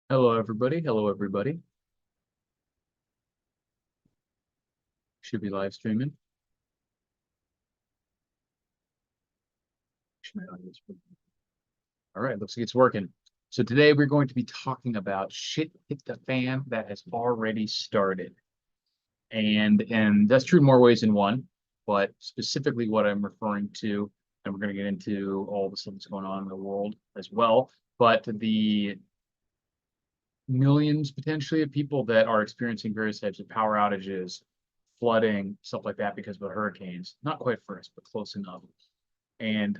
Hello, everybody. Hello, everybody. Should be live streaming. All right, looks like it's working. So today we're going to be talking about shit hit the fan that has already started. And that's true in more ways than one, but specifically what I'm referring to, and we're going to get into all the stuff that's going on in the world as well, but the millions potentially of people that are experiencing various types of power outages, flooding, stuff like that because of the hurricanes. Not quite first, but close enough. And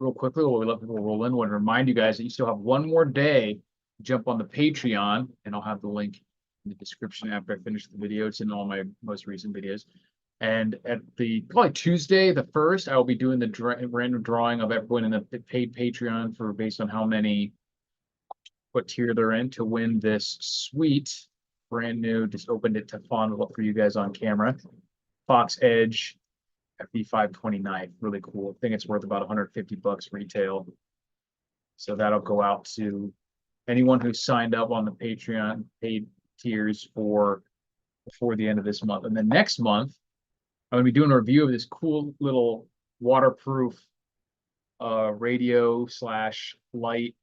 real quickly, while we let people roll in, I want to remind you guys that you still have one more day to jump on the Patreon, and I'll have the link in the description after I finish the video. It's in all my most recent videos. And at the probably Tuesday, the 1st, I will be doing the random drawing of everyone in the paid Patreon for based on how many, what tier they're in to win this sweet, brand new, just opened it to fondle up for you guys on camera. Fox Edge FB529, really cool. I think it's worth about 150 bucks retail. So that'll go out to anyone who signed up on the Patreon paid tiers for before the end of this month. And then next month, I'm going to be doing a review of this cool little waterproof radio slash light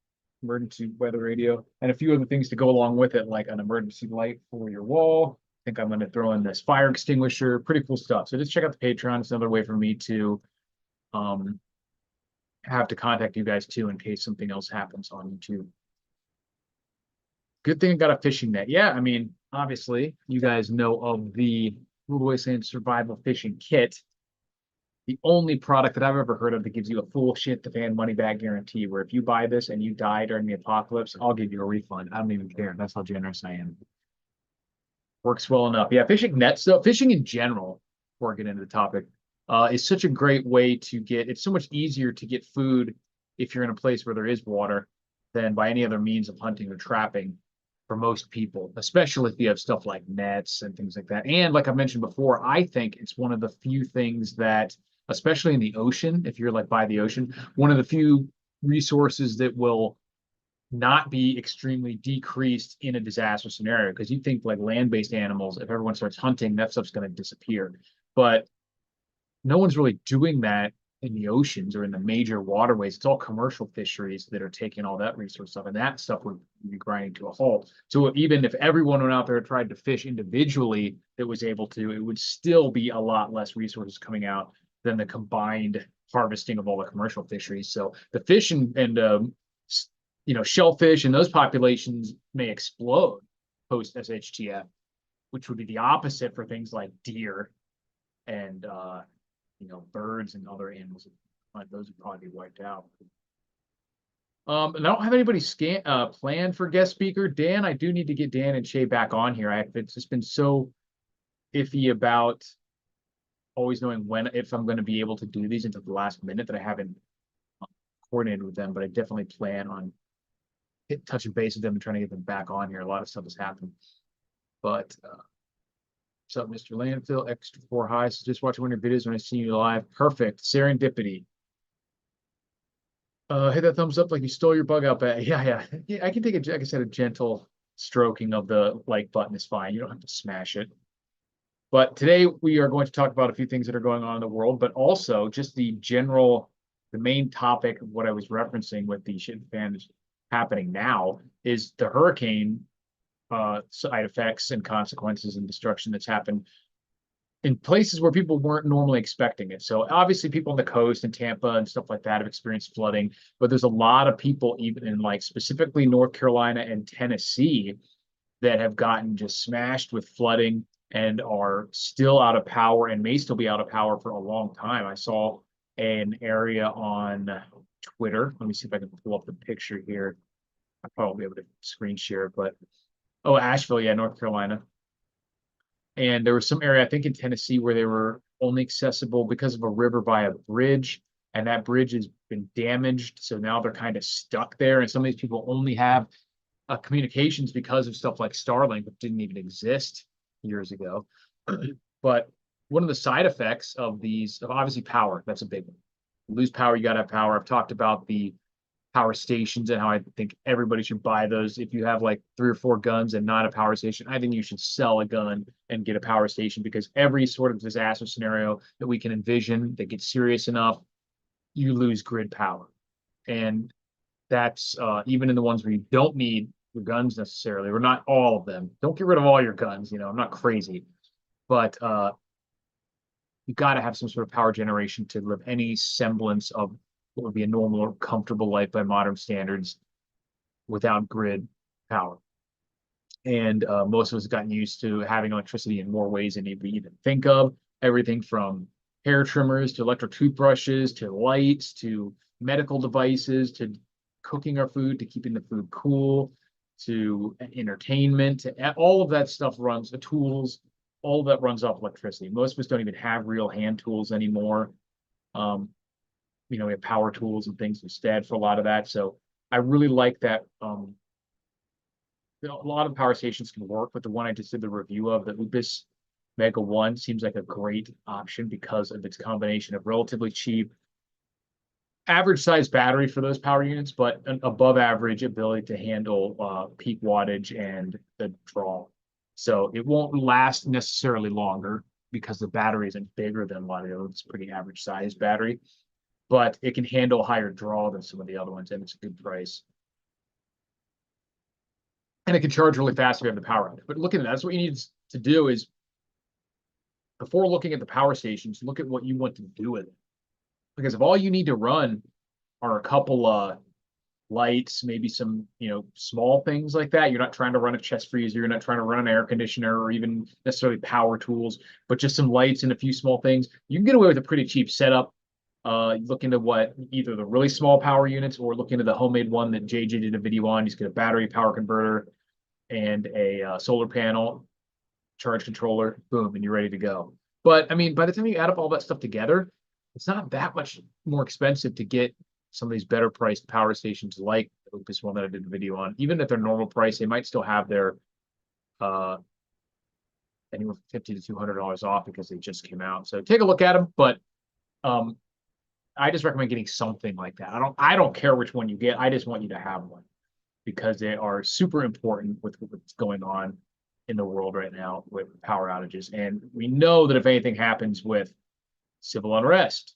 emergency weather radio and a few other things to go along with it, like an emergency light for your wall. I think I'm going to throw in this fire extinguisher. Pretty cool stuff. So just check out the Patreon. It's another way for me to have to contact you guys too in case something else happens on YouTube. Good thing I got a fishing net. Yeah, I mean, obviously, you guys know of the Blue Wasteland Survival Fishing Kit, the only product that I've ever heard of that gives you a full shit to fan money back guarantee, where if you buy this and you die during the apocalypse, I'll give you a refund. I don't even care. That's how generous I am. Works well enough. Yeah, fishing nets, though, fishing in general, before I get into the topic, is such a great way to get, it's so much easier to get food if you're in a place where there is water than by any other means of hunting or trapping for most people, especially if you have stuff like nets and things like that. And like I mentioned before, I think it's one of the few things that, especially in the ocean, if you're like by the ocean, one of the few resources that will not be extremely decreased in a disaster scenario. Because you think like land-based animals, if everyone starts hunting, that stuff's going to disappear. But no one's really doing that in the oceans or in the major waterways. It's all commercial fisheries that are taking all that resource stuff, and that stuff would be grinding to a halt. So even if everyone went out there and tried to fish individually that was able to, it would still be a lot less resources coming out than the combined harvesting of all the commercial fisheries. So the fish and shellfish and those populations may explode post SHTF, which would be the opposite for things like deer and birds and other animals. Those would probably be wiped out. And I don't have anybody planned for guest speaker. Dan, I do need to get Dan and Shay back on here. It's just been so iffy about always knowing if I'm going to be able to do these until the last minute that I haven't coordinated with them. But I definitely plan on touching base with them and trying to get them back on here. A lot of stuff has happened. But what's up, Mr. Landfill? Extra 4 high. So just watching one of your videos when I see you live. Perfect. Serendipity. Hit that thumbs up like you stole your bug out bag. Yeah. I can take like I said, a gentle stroking of the like button is fine. You don't have to smash it. But today we are going to talk about a few things that are going on in the world, but also just the main topic of what I was referencing with the shit advantage happening now is the hurricane side effects and consequences and destruction that's happened in places where people weren't normally expecting it. So obviously people on the coast and Tampa and stuff like that have experienced flooding, but there's a lot of people even in like specifically North Carolina and Tennessee that have gotten just smashed with flooding and are still out of power and may still be out of power for a long time. I saw an area on Twitter. Let me see if I can pull up the picture here. I'll probably be able to screen share it, but Asheville, yeah, North Carolina. And there was some area, I think in Tennessee, where they were only accessible because of a river by a bridge, and that bridge has been damaged. So now they're kind of stuck there. And some of these people only have communications because of stuff like Starlink, which didn't even exist years ago. But one of the side effects of obviously power, that's a big one. You lose power, you got to have power. I've talked about the power stations and how I think everybody should buy those. If you have like 3 or 4 guns and not a power station, I think you should sell a gun and get a power station, because every sort of disaster scenario that we can envision that gets serious enough, you lose grid power. And that's even in the ones where you don't need your guns necessarily, or not all of them. Don't get rid of all your guns. I'm not crazy, but you got to have some sort of power generation to live any semblance of what would be a normal or comfortable life by modern standards without grid power. And most of us have gotten used to having electricity in more ways than we even think of. Everything from hair trimmers to electric toothbrushes to lights to medical devices to cooking our food to keeping the food cool to entertainment. All of that stuff runs, the tools, all of that runs off electricity. Most of us don't even have real hand tools anymore. We have power tools and things instead for a lot of that. So I really like that. A lot of power stations can work, but the one I just did the review of, the Upis Mega 1, seems like a great option because of its combination of relatively cheap, average size battery for those power units, but an above average ability to handle peak wattage and the draw. So it won't last necessarily longer because the battery isn't bigger than a lot of the others. It's pretty average size battery, but it can handle higher draw than some of the other ones, and it's a good price. And it can charge really fast if you have the power on it. But looking at that, that's what you need to do is, before looking at the power stations, look at what you want to do with it. Because if all you need to run are a couple lights, maybe some small things like that, you're not trying to run a chest freezer, you're not trying to run an air conditioner or even necessarily power tools, but just some lights and a few small things, you can get away with a pretty cheap setup. Look into what either the really small power units, or look into the homemade one that JJ did a video on. You just get a battery power converter and a solar panel, charge controller, boom, and you're ready to go. But I mean, by the time you add up all that stuff together, it's not that much more expensive to get some of these better priced power stations like the Opus one that I did a video on. Even at their normal price, they might still have their anywhere from $50 to $200 off because they just came out. So take a look at them. But I just recommend getting something like that. I don't care which one you get. I just want you to have one, because they are super important with what's going on in the world right now with power outages. And we know that if anything happens with civil unrest,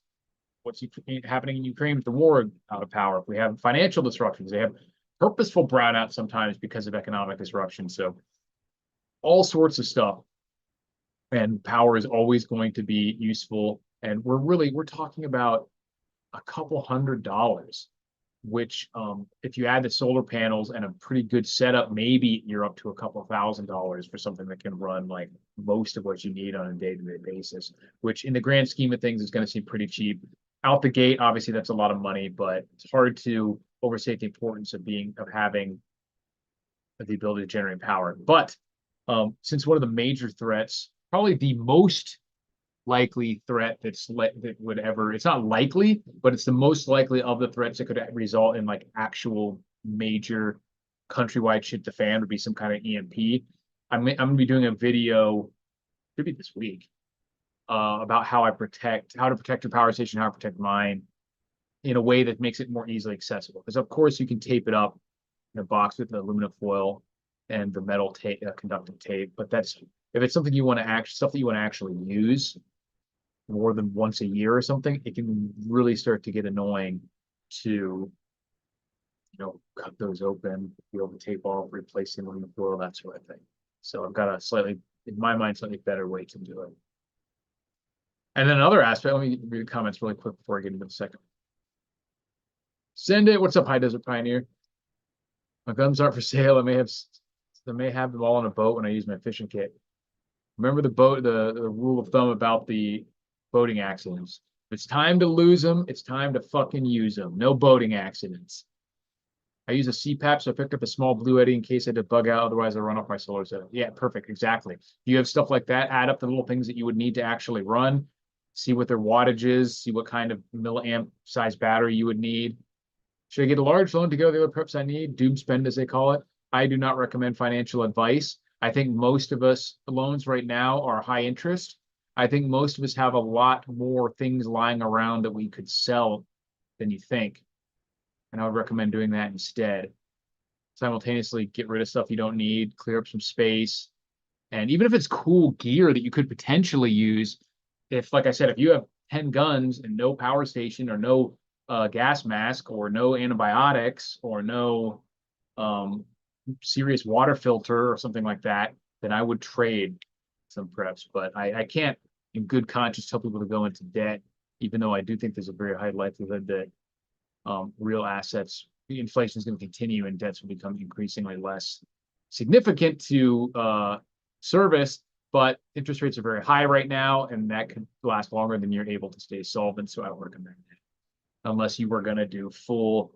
what's happening in Ukraine with the war out of power, if we have financial disruptions, they have purposeful brownouts sometimes because of economic disruption. So all sorts of stuff. And power is always going to be useful. And we're talking about a couple $100, which if you add the solar panels and a pretty good setup, maybe you're up to a couple $1,000s for something that can run like most of what you need on a day-to-day basis, which in the grand scheme of things is going to seem pretty cheap. Out the gate, obviously that's a lot of money, but it's hard to overstate the importance of having the ability to generate power. But since one of the major threats, probably the most likely threat that would ever, it's not likely, but it's the most likely of the threats that could result in like actual major countrywide shit to fan, would be some kind of EMP. I'm gonna be doing a video, should be this week, about how to protect your power station, how to protect mine in a way that makes it more easily accessible. Because of course you can tape it up in a box with the aluminum foil and the metal tape, conductive tape, but if it's something you want to stuff that you want to actually use more than once a year or something, it can really start to get annoying to, cut those open, be able to tape off, replace the aluminum foil, that sort of thing. So I've got a in my mind, slightly better way to do it. And then another aspect, let me read the comments really quick before I get into the second. Send it. What's up, High Desert Pioneer? My guns aren't for sale. I may have them all on a boat when I use my fishing kit. Remember the rule of thumb about the boating accidents. If it's time to lose them, it's time to fucking use them. No boating accidents. I use a CPAP, so I picked up a small Blue Eddy in case I had to bug out. Otherwise, I run off my solar setup. Yeah, perfect. Exactly. You have stuff like that. Add up the little things that you would need to actually run. See what their wattage is. See what kind of milliamp size battery you would need. Should I get a large loan to go to the other preps I need? Doom spend, as they call it. I do not recommend financial advice. I think most of us loans right now are high interest. I think most of us have a lot more things lying around that we could sell than you think. And I would recommend doing that instead. Simultaneously get rid of stuff you don't need, clear up some space. And even if it's cool gear that you could potentially use, if, like I said, if you have 10 guns and no power station or no gas mask or no antibiotics or no serious water filter or something like that, then I would trade some preps. But I can't, in good conscience, tell people to go into debt, even though I do think there's a very high likelihood that real assets, the inflation is going to continue and debts will become increasingly less significant to service. But interest rates are very high right now, and that could last longer than you're able to stay solvent. So I don't recommend it unless you were going to do full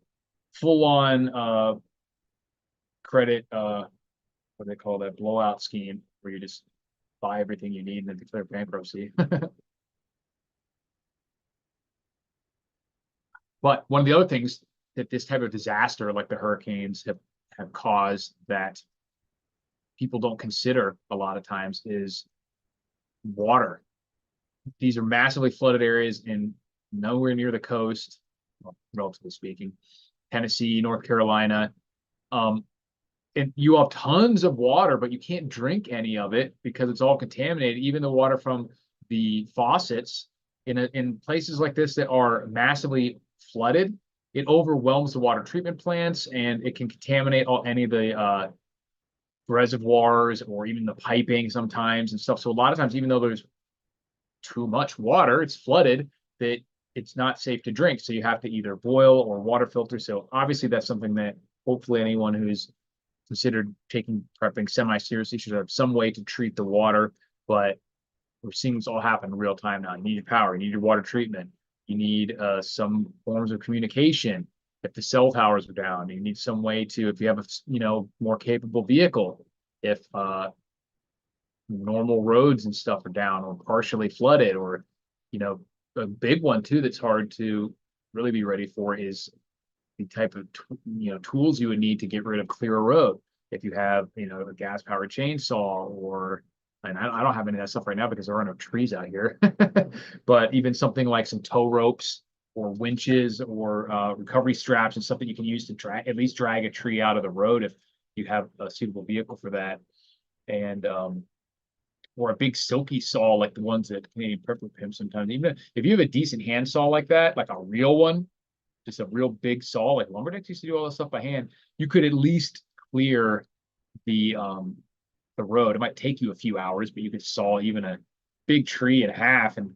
on credit, what do they call that, blowout scheme, where you just buy everything you need and then declare bankruptcy. But one of the other things that this type of disaster, like the hurricanes, have caused that people don't consider a lot of times is water. These are massively flooded areas in nowhere near the coast, well, relatively speaking, Tennessee, North Carolina. And you have tons of water, but you can't drink any of it because it's all contaminated. Even the water from the faucets in places like this that are massively flooded, it overwhelms the water treatment plants and it can contaminate any of the reservoirs or even the piping sometimes and stuff. So a lot of times, even though there's too much water, it's flooded, that it's not safe to drink. So you have to either boil or water filter. So obviously that's something that hopefully anyone who's considered taking prepping semi-seriously should have some way to treat the water. But we're seeing this all happen in real time now. You need your power, you need your water treatment, you need some forms of communication. If the cell towers are down, you need some way to, if you have a more capable vehicle, if normal roads and stuff are down or partially flooded, or a big one too that's hard to really be ready for is the type of tools you would need to get rid of clear a road. If you have a gas powered chainsaw, or and I don't have any of that stuff right now because there are no trees out here. But even something like some tow ropes or winches or recovery straps and stuff that you can use to at least drag a tree out of the road if you have a suitable vehicle for that. And or a big silky saw like the ones that Canadian Prepper pimp sometimes. Even if you have a decent hand saw like that, like a real one, just a real big saw, like lumberjacks used to do all this stuff by hand, you could at least clear the road. It might take you a few hours, but you could saw even a big tree in half. And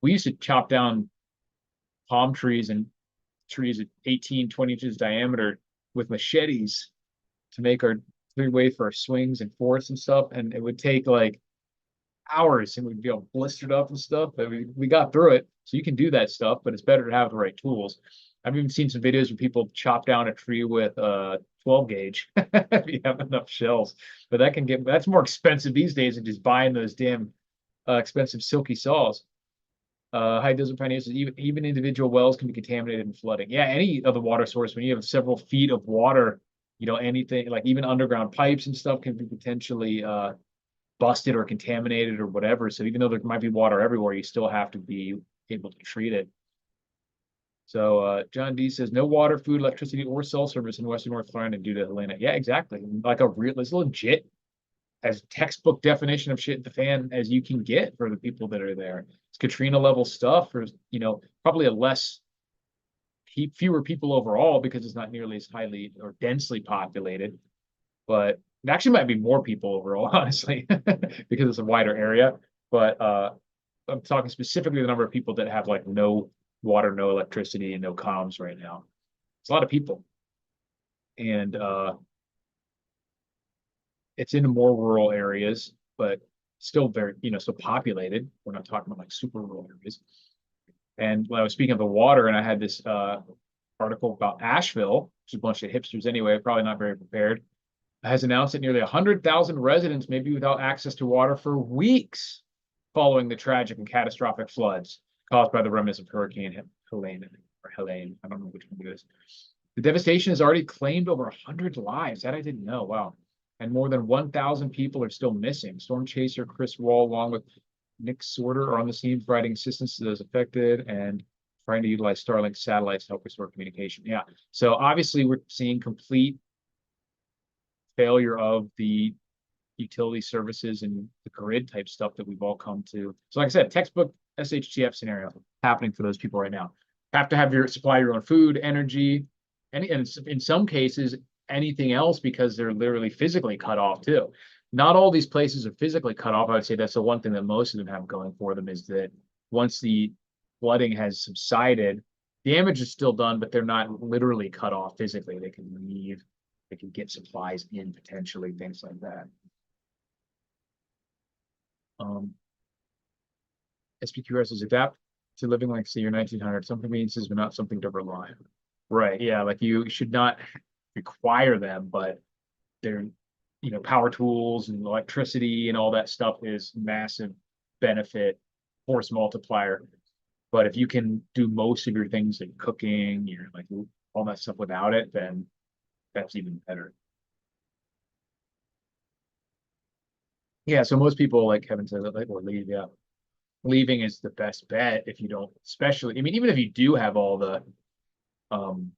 we used to chop down palm trees and trees at 18, 20 inches diameter with machetes to make our clear way for our swings and forts and stuff. And it would take like hours and we'd be all blistered up and stuff, but we got through it. So you can do that stuff, but it's better to have the right tools. I've even seen some videos where people chop down a tree with a 12 gauge if you have enough shells. But that's more expensive these days than just buying those damn expensive silky saws. High desert pioneers, even individual wells can be contaminated in flooding. Yeah, any other water source, when you have several feet of water, anything like even underground pipes and stuff can be potentially busted or contaminated or whatever. So even though there might be water everywhere, you still have to be able to treat it. So John D says no water, food, electricity, or cell service in Western North Carolina due to Helena. Yeah, exactly. Like it's legit as textbook definition of shit the fan as you can get for the people that are there. It's Katrina level stuff, or probably fewer people overall because it's not nearly as highly or densely populated. But it actually might be more people overall, honestly, because it's a wider area. But I'm talking specifically the number of people that have like no water, no electricity, and no comms right now. It's a lot of people. And it's in more rural areas, but still very, still populated. We're not talking about like super rural areas. And when I was speaking of the water, and I had this article about Asheville, which is a bunch of hipsters anyway, probably not very prepared, has announced that nearly 100,000 residents may be without access to water for weeks following the tragic and catastrophic floods caused by the remnants of Hurricane Helene, or Helene. I don't know which one it is. The devastation has already claimed over 100 lives. That I didn't know. Wow. And more than 1,000 people are still missing. Storm chaser Chris Wall, along with Nick Sorter, are on the scene providing assistance to those affected. And trying to utilize Starlink satellites to help restore communication. Yeah. So obviously we're seeing complete failure of the utility services and the grid type stuff that we've all come to. So like I said, textbook SHTF scenario happening for those people right now. Have to have your supply your own food, energy, and in some cases, anything else because they're literally physically cut off too. Not all these places are physically cut off. I would say that's the one thing that most of them have going for them is that once the flooding has subsided, damage is still done, but they're not literally cut off physically. They can leave, they can get supplies in potentially, things like that. SPQR says adapt to living like say your 1900s. Some conveniences, but not something to rely on. Right. Yeah. Like you should not require them, but they're, power tools and electricity and all that stuff is massive benefit, force multiplier. But if you can do most of your things like cooking, you're like all that stuff without it, then that's even better. Yeah. So most people, like Kevin said, like will leave. Yeah. Leaving is the best bet if you don't, especially, I mean, even if you do have all the um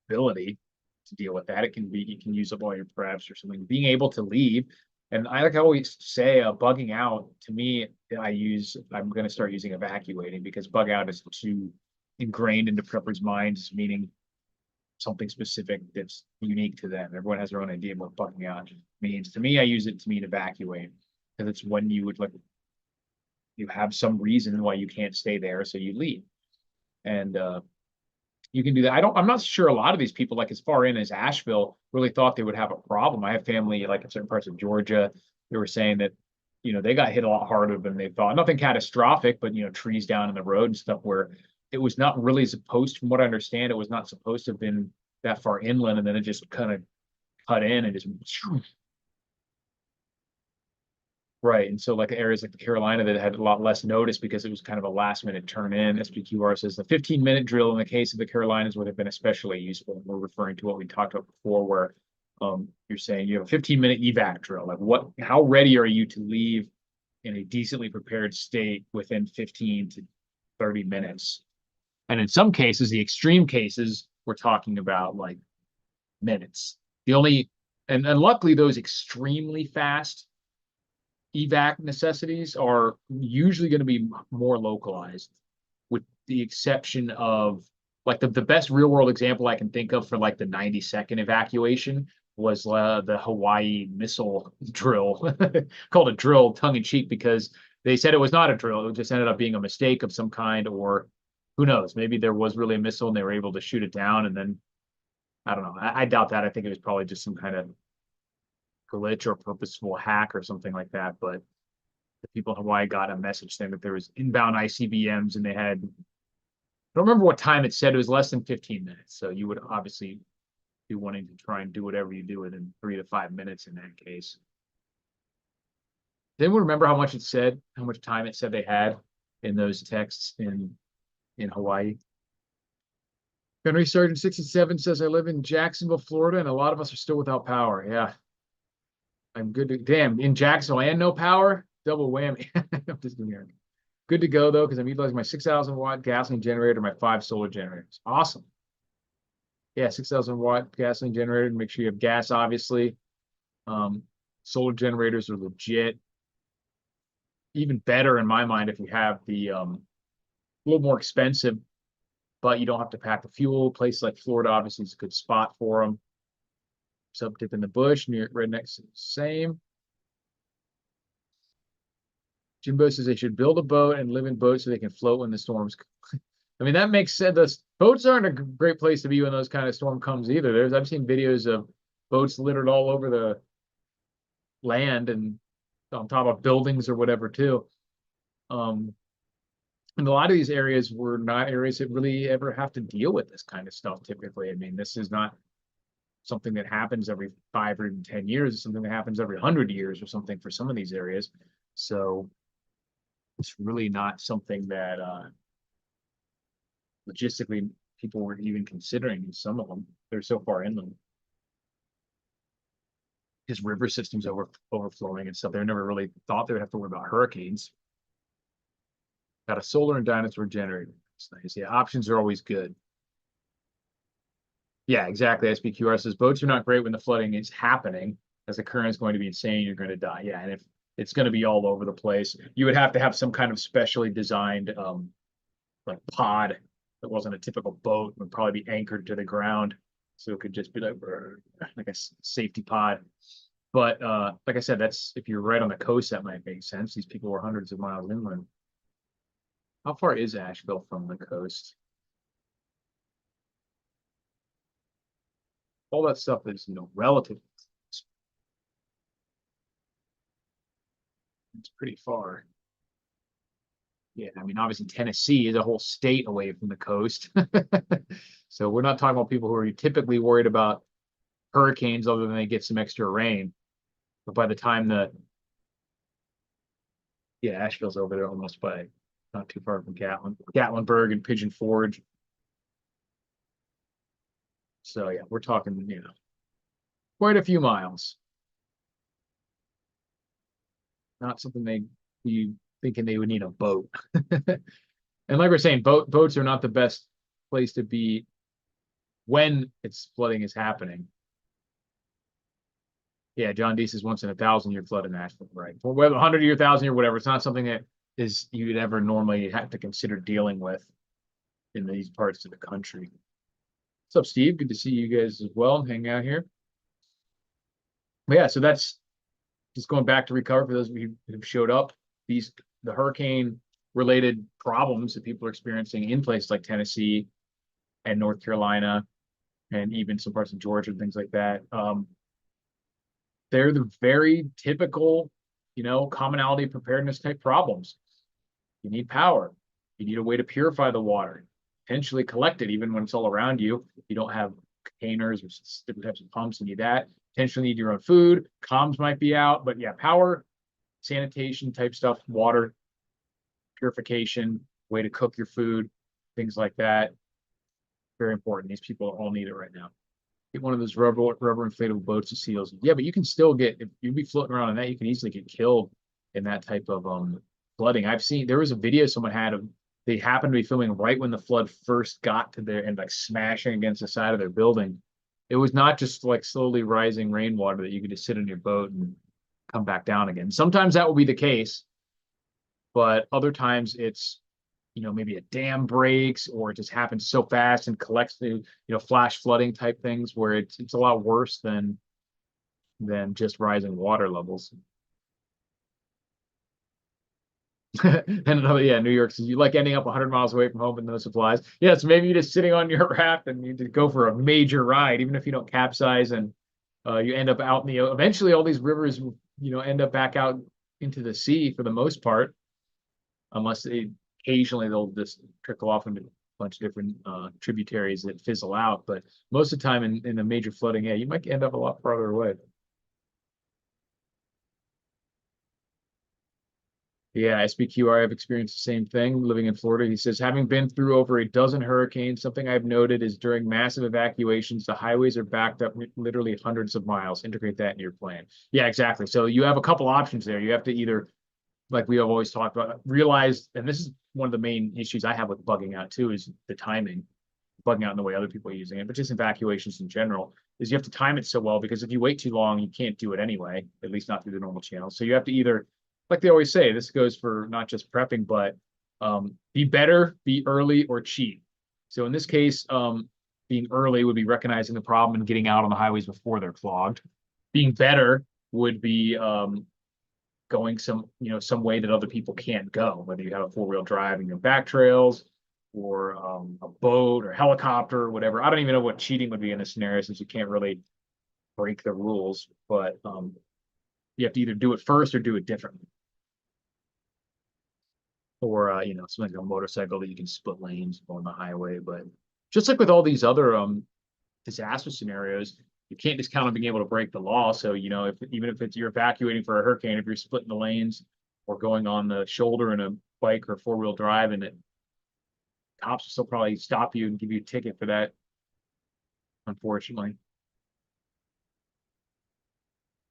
ability to deal with that, it can be, you can use up all your preps or something. Being able to leave, and I like I always say, bugging out to me, I'm going to start using evacuating because bug out is too ingrained into preppers' minds, meaning something specific that's unique to them. Everyone has their own idea of what bugging out means. To me, I use it to mean evacuate because it's when you would like you have some reason why you can't stay there, so you leave. And you can do that. I'm not sure a lot of these people, like as far in as Asheville, really thought they would have a problem. I have family like in certain parts of Georgia. They were saying that, they got hit a lot harder than they thought. Nothing catastrophic, but trees down in the road and stuff where it was not really supposed, from what I understand, it was not supposed to have been that far inland, and then it just kind of cut in and just right. And so like areas like the Carolina that had a lot less notice because it was kind of a last minute turn in. SPQR says the 15-minute drill in the case of the Carolinas would have been especially useful. We're referring to what we talked about before, where you're saying you have a 15-minute evac drill. Like how ready are you to leave in a decently prepared state within 15 to 30 minutes? And in some cases, the extreme cases, we're talking about like minutes. The only, and luckily those extremely fast evac necessities are usually going to be more localized, with the exception of like the best real world example I can think of for like the 90-second evacuation was the Hawaii missile drill, called a drill tongue in cheek because they said it was not a drill. It just ended up being a mistake of some kind, or who knows, maybe there was really a missile and they were able to shoot it down. And then I don't know. I doubt that. I think it was probably just some kind of glitch or purposeful hack or something like that. But the people in Hawaii got a message saying that there was inbound ICBMs and they had, I don't remember what time it said, it was less than 15 minutes. So you would obviously be wanting to try and do whatever you do within 3 to 5 minutes in that case. Did anyone remember how much it said, how much time it said they had in those texts in Hawaii? Gunnery Sergeant 67 says, I live in Jacksonville, Florida, and a lot of us are still without power. Yeah. I'm good to, damn, in Jacksonville and no power? Double whammy. I'm just here. Good to go though, because I'm utilizing my 6,000-watt gasoline generator, my 5 solar generators. Awesome. Yeah, 6,000-watt gasoline generator. Make sure you have gas, obviously. Solar generators are legit. Even better in my mind if you have the a little more expensive, but you don't have to pack the fuel. Place like Florida obviously is a good spot for them. Sub dip in the bush near rednecks, same. Jimbo says they should build a boat and live in boats so they can float when the storms. I mean, that makes sense. The boats aren't a great place to be when those kind of storm comes either. I've seen videos of boats littered all over the land and on top of buildings or whatever too. And a lot of these areas were not areas that really ever have to deal with this kind of stuff typically. I mean, this is not something that happens every 5 or even 10 years. It's something that happens every 100 years or something for some of these areas. So it's really not something that logistically people were even considering in some of them. They're so far inland. Because river systems overflowing and stuff. They never really thought they would have to worry about hurricanes. Got a solar and dinosaur generator. It's nice. Yeah, options are always good. Yeah, exactly. SBQR says boats are not great when the flooding is happening, as the current is going to be insane. You're going to die. Yeah, and if it's going to be all over the place, you would have to have some kind of specially designed like pod that wasn't a typical boat. It would probably be anchored to the ground, so it could just be like a safety pod. But like I said, that's if you're right on the coast, that might make sense. These people were hundreds of miles inland. How far is Asheville from the coast? All that stuff is, relative. It's pretty far. Yeah, I mean, obviously Tennessee is a whole state away from the coast. So we're not talking about people who are typically worried about hurricanes other than they get some extra rain. But by the time yeah, Asheville's over there almost by not too far from Gatlinburg and Pigeon Forge. So yeah, we're talking, quite a few miles. Not something you thinking they would need a boat. And like we're saying, boats are not the best place to be when it's flooding is happening. Yeah, John D says once in 1,000 year flood in Asheville, right? Well, whether 100 year, 1,000 year, whatever, it's not something that is you would ever normally have to consider dealing with in these parts of the country. What's up, Steve? Good to see you guys as well. Hang out here. But yeah, so that's just going back to recover for those of you who showed up. The hurricane related problems that people are experiencing in places like Tennessee and North Carolina and even some parts of Georgia and things like that. They're the very typical, commonality preparedness type problems. You need power. You need a way to purify the water, potentially collect it even when it's all around you. You don't have containers or different types of pumps. You need that. Potentially need your own food. Comms might be out, but yeah, power, sanitation type stuff, water, purification, way to cook your food, things like that. Very important. These people all need it right now. Get one of those rubber inflatable boats to seals. Yeah, but you can still if you be floating around in that, you can easily get killed in that type of flooding. I've seen there was a video someone had of they happened to be filming right when the flood first got to there and like smashing against the side of their building. It was not just like slowly rising rainwater that you could just sit in your boat and come back down again. Sometimes that will be the case, but other times it's maybe a dam breaks or it just happens so fast and collects the flash flooding type things where it's a lot worse than just rising water levels. And another, yeah, New York says you like ending up 100 miles away from home with no supplies. Yeah, so maybe you're just sitting on your raft and you just go for a major ride, even if you don't capsize and you end up out in the eventually all these rivers end up back out into the sea for the most part, unless occasionally they'll just trickle off into a bunch of different tributaries that fizzle out. But most of the time in the major flooding, yeah, you might end up a lot farther away. Yeah, SBQR, I've experienced the same thing living in Florida. He says, having been through over a dozen hurricanes, something I've noted is during massive evacuations, the highways are backed up literally hundreds of miles. Integrate that in your plan. Yeah, exactly. So you have a couple options there. You have to either, like we have always talked about, realize, and this is one of the main issues I have with bugging out too, is the timing, bugging out in the way other people are using it, but just evacuations in general, is you have to time it so well because if you wait too long, you can't do it anyway, at least not through the normal channels. So you have to either, like they always say, this goes for not just prepping, but be better, be early, or cheat. So in this case, being early would be recognizing the problem and getting out on the highways before they're clogged. Being better would be going some way that other people can't go, whether you have a 4-wheel drive and your back trails or a boat or helicopter or whatever. I don't even know what cheating would be in this scenario since you can't really break the rules, but you have to either do it first or do it differently. Or something like a motorcycle that you can split lanes on the highway. But just like with all these other disaster scenarios, you can't just count on being able to break the law. So even if you're evacuating for a hurricane, if you're splitting the lanes or going on the shoulder in a bike or 4-wheel drive, and cops will still probably stop you and give you a ticket for that, unfortunately.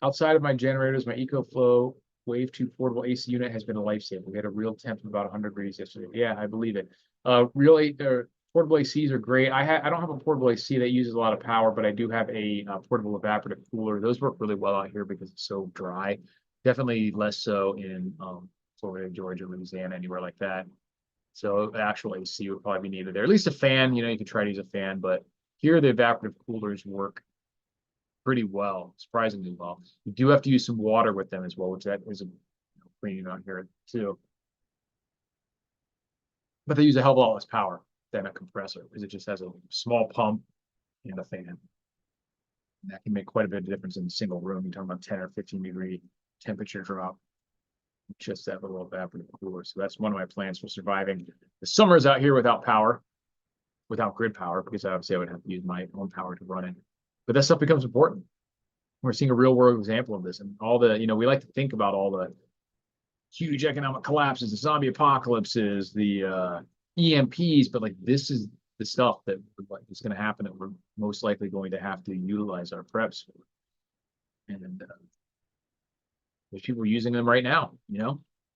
Outside of my generators, my EcoFlow Wave 2 portable AC unit has been a lifesaver. We had a real temp of about 100 degrees yesterday. Yeah, I believe it. Really, portable ACs are great. I don't have a portable AC that uses a lot of power, but I do have a, portable evaporative cooler. Those work really well out here because it's so dry. Definitely less so in Florida, Georgia, Louisiana, anywhere like that. So the actual AC would probably be needed there. At least a fan, you can try to use a fan, but here the evaporative coolers work pretty well, surprisingly well. You do have to use some water with them as well, which that is a cleaning on here too. But they use a hell of a lot less power than a compressor because it just has a small pump and a fan. And that can make quite a bit of difference in a single room. You're talking about 10 or 15-degree temperature drop. Just that little evaporative cooler. So that's one of my plans for surviving the summers out here without power, without grid power, because obviously I would have to use my own power to run it. But that stuff becomes important. We're seeing a real world example of this. And all the, we like to think about all the huge economic collapses, the zombie apocalypses, the EMPs, but like this is the stuff that is going to happen that we're most likely going to have to utilize our preps for. And there's people using them right now,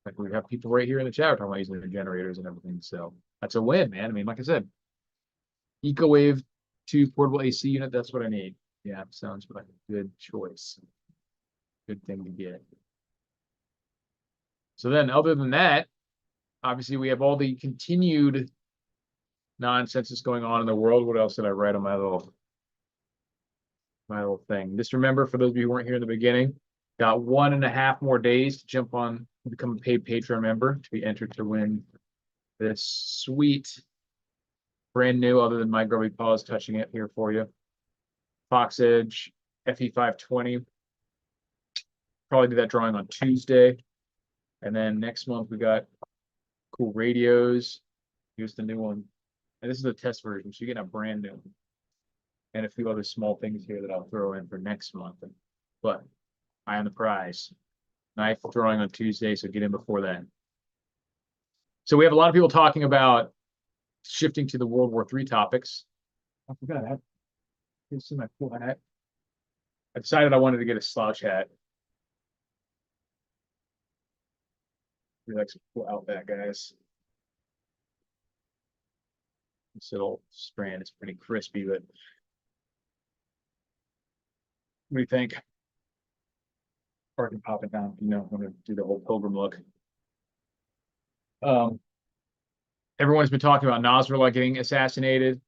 like we have people right here in the chat talking about using their generators and everything. So that's a win, man. I mean, like I said, EcoWave 2 portable AC unit, that's what I need. Yeah, sounds like a good choice. Good thing to get. So then other than that, obviously we have all the continued nonsense that's going on in the world. What else did I write on my little thing? Just remember, for those of you who weren't here in the beginning, got 1.5 more days to jump on, become a paid Patreon member to be entered to win this sweet, brand new, other than my grubby paws touching it here for you, Fox Edge FE520. Probably do that drawing on Tuesday. And then next month we got cool radios. Here's the new one. And this is the test version, so you're getting a brand new one. And a few other small things here that I'll throw in for next month. But eye on the prize. Knife throwing on Tuesday, so get in before then. So we have a lot of people talking about shifting to the World War III topics. I forgot that. You see my cool hat. I decided I wanted to get a slouch hat. We like some cool Outback guys. This little strand is pretty crispy, but what do you think? Or I can pop it down, I'm gonna do the whole pilgrim look. Everyone's been talking about Nasrallah getting assassinated.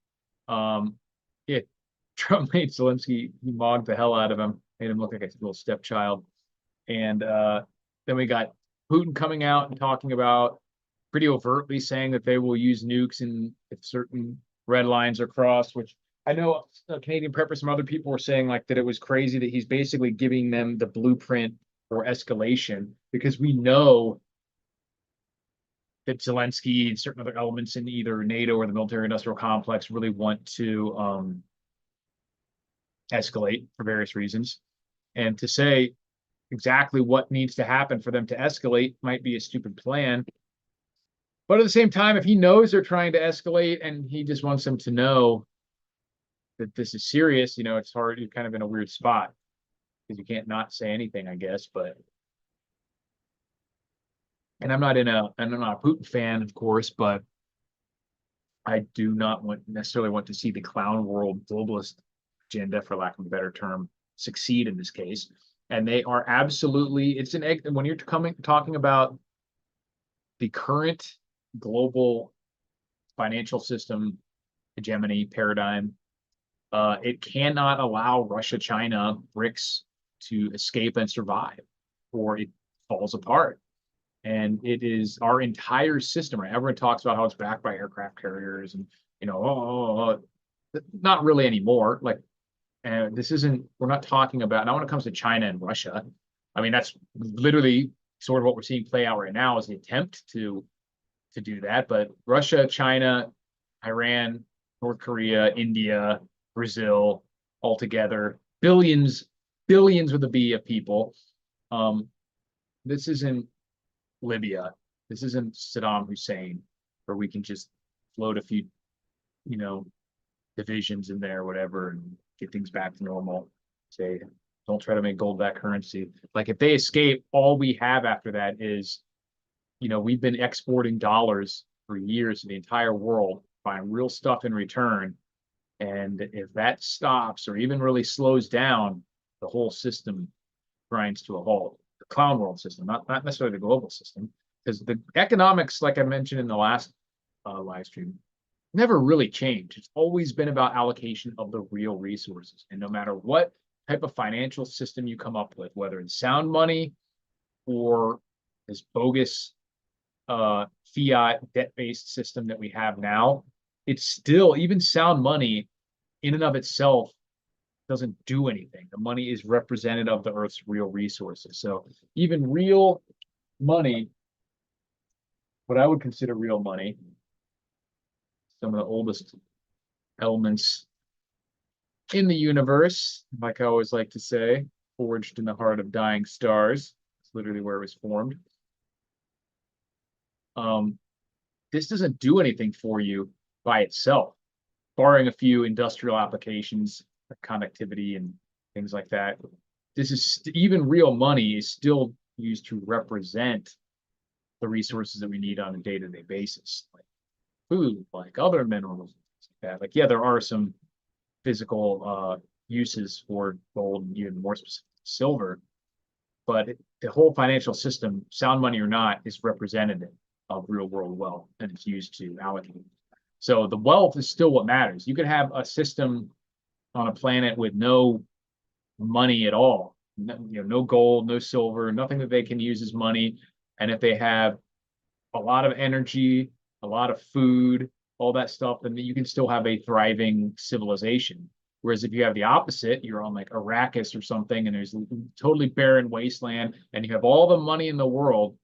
Yeah, Trump made Zelensky, he mogged the hell out of him, made him look like a little stepchild. And then we got Putin coming out and talking about, pretty overtly saying that they will use nukes if certain red lines are crossed, which I know Canadian Preppers, some other people were saying like that it was crazy that he's basically giving them the blueprint for escalation, because we know that Zelensky and certain other elements in either NATO or the military-industrial complex really want to escalate for various reasons. And to say exactly what needs to happen for them to escalate might be a stupid plan. But at the same time, if he knows they're trying to escalate and he just wants them to know that this is serious, it's hard. You're kind of in a weird spot because you can't not say anything, I guess. And I'm not a Putin fan, of course, but I do not necessarily want to see the clown world globalist agenda, for lack of a better term, succeed in this case. And they are absolutely, it's an egg. When you're talking about the current global financial system hegemony paradigm, it cannot allow Russia, China, BRICS to escape and survive, or it falls apart. And it is our entire system, right? Everyone talks about how it's backed by aircraft carriers and, not really anymore. Like, this isn't, we're not talking about, now when it comes to China and Russia, I mean, that's literally sort of what we're seeing play out right now is the attempt to do that. But Russia, China, Iran, North Korea, India, Brazil, altogether, billions with a B of people. This isn't Libya. This isn't Saddam Hussein, where we can just float a few, divisions in there, whatever, and get things back to normal. Say, don't try to make gold that currency. Like if they escape, all we have after that is, we've been exporting dollars for years in the entire world, buying real stuff in return. And if that stops or even really slows down, the whole system grinds to a halt. The clown world system, not necessarily the global system, because the economics, like I mentioned in the last live stream, never really changed. It's always been about allocation of the real resources. And no matter what type of financial system you come up with, whether it's sound money or this bogus fiat debt-based system that we have now, it's still, even sound money in and of itself doesn't do anything. The money is representative of the Earth's real resources. So even real money, what I would consider real money, some of the oldest elements in the universe, like I always like to say, forged in the heart of dying stars. It's literally where it was formed. This doesn't do anything for you by itself, barring a few industrial applications, like connectivity and things like that. This is even real money is still used to represent the resources that we need on a day-to-day basis, like food, like other minerals, things like that. Like, yeah, there are some physical uses for gold and even more specific silver, but the whole financial system, sound money or not, is representative of real world wealth, and it's used to allocate. So the wealth is still what matters. You could have a system on a planet with no money at all, no gold, no silver, nothing that they can use as money. And if they have a lot of energy, a lot of food, all that stuff, then you can still have a thriving civilization. Whereas if you have the opposite, you're on like Arrakis or something, and there's totally barren wasteland, and you have all the money in the world,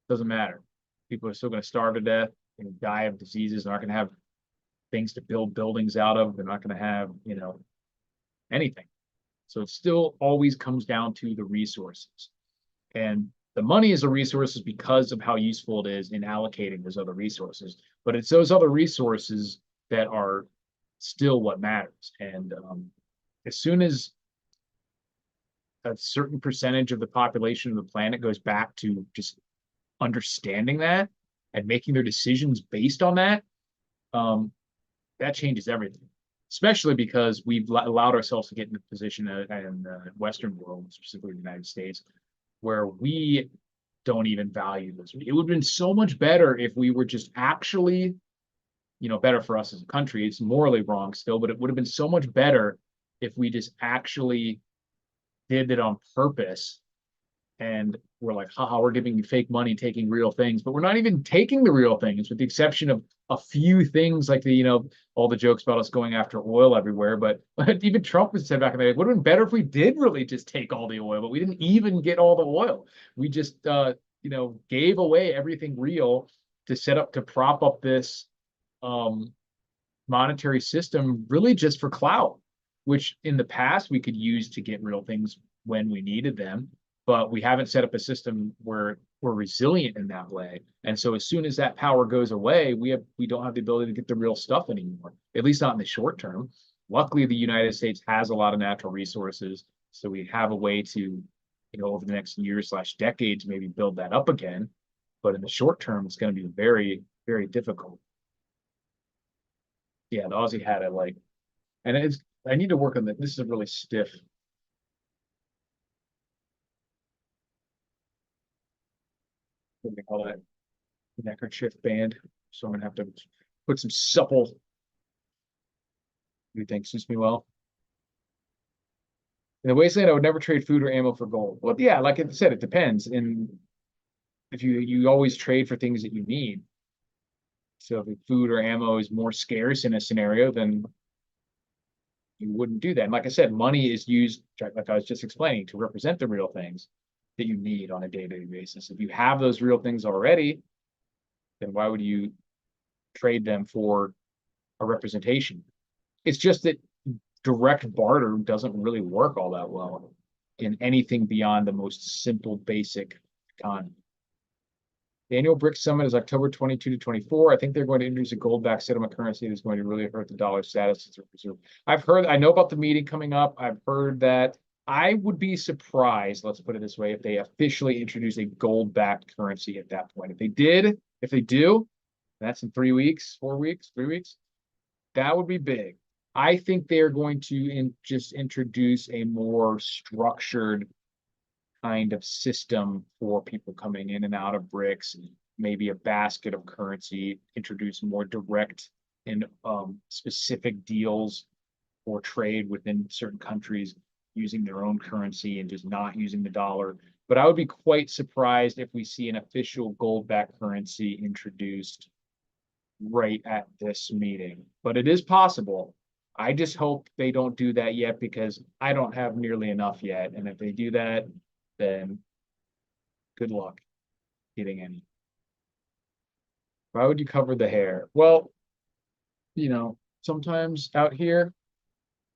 doesn't matter. People are still going to starve to death and die of diseases. They're not going to have things to build buildings out of. They're not going to have, anything. So it still always comes down to the resources. And the money is a resource because of how useful it is in allocating those other resources. But it's those other resources that are still what matters. And as soon as a certain percentage of the population of the planet goes back to just understanding that and making their decisions based on that, that changes everything. Especially because we've allowed ourselves to get in a position in the Western world, specifically the United States, where we don't even value this. It would have been so much better if we were just actually, better for us as a country. It's morally wrong still, but it would have been so much better if we just actually did it on purpose. And we're like, haha, we're giving you fake money, taking real things, but we're not even taking the real things, with the exception of a few things like all the jokes about us going after oil everywhere. But even Trump was said back in the day, it would have been better if we did really just take all the oil, but we didn't even get all the oil. We just, gave away everything real to set up, to prop up this monetary system, really just for clout, which in the past we could use to get real things when we needed them. But we haven't set up a system where we're resilient in that way. And so as soon as that power goes away, we don't have the ability to get the real stuff anymore, at least not in the short term. Luckily, the United States has a lot of natural resources, so we have a way to, over the next years/decades, maybe build that up again. But in the short term, it's going to be very, very difficult. Yeah, the Aussie hat I like. And I need to work on that. This is a really stiff. What do they call that? Neckerchief band. So I'm gonna have to put some supple. You think suits me well? In the wasteland, I would never trade food or ammo for gold. Well, yeah, like I said, it depends. And if you always trade for things that you need. So if food or ammo is more scarce in a scenario, then you wouldn't do that. And like I said, money is used, like I was just explaining, to represent the real things that you need on a day-to-day basis. If you have those real things already, then why would you trade them for a representation? It's just that direct barter doesn't really work all that well in anything beyond the most simple, basic economy. The annual BRICS summit is October 22 to 24. I think they're going to introduce a gold-backed settlement currency that's going to really hurt the dollar status as a reserve. I know about the meeting coming up. I've heard that. I would be surprised, let's put it this way, if they officially introduce a gold-backed currency at that point. If they do, That's in 3 weeks, 4 weeks, 3 weeks. That would be big. I think they're going to just introduce a more structured kind of system for people coming in and out of BRICS, maybe a basket of currency, introduce more direct and specific deals for trade within certain countries using their own currency and just not using the dollar. But I would be quite surprised if we see an official gold-backed currency introduced right at this meeting. But it is possible. I just hope they don't do that yet because I don't have nearly enough yet. And if they do that, then good luck getting any. Why would you cover the hair? Well, sometimes out here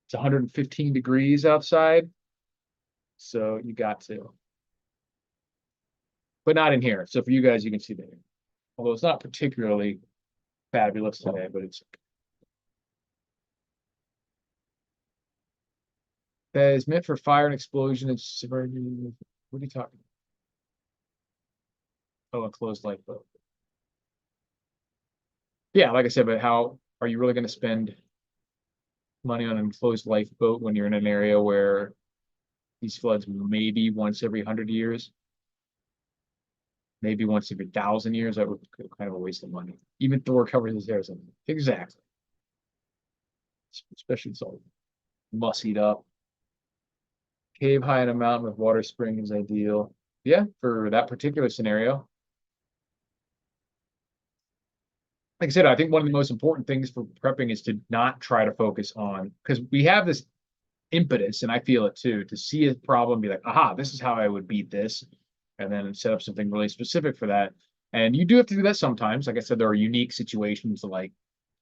it's 115 degrees outside, so you got to. But not in here. So for you guys, you can see the hair. Although it's not particularly fabulous today, but it's okay. That is meant for fire and explosion. It's what are you talking about? Oh, a closed lifeboat. Yeah, like I said, but how are you really going to spend money on an enclosed lifeboat when you're in an area where these floods maybe once every 100 years, maybe once every 1,000 years? That would be kind of a waste of money. Even Thor covers his hair or something. Exactly. Especially it's all mussied up. Cave high in a mountain with water spring is ideal. Yeah, for that particular scenario. Like I said, I think one of the most important things for prepping is to not try to focus on, because we have this impetus, and I feel it too, to see a problem, be like, aha, this is how I would beat this, and then set up something really specific for that. And you do have to do that sometimes. Like I said, there are unique situations like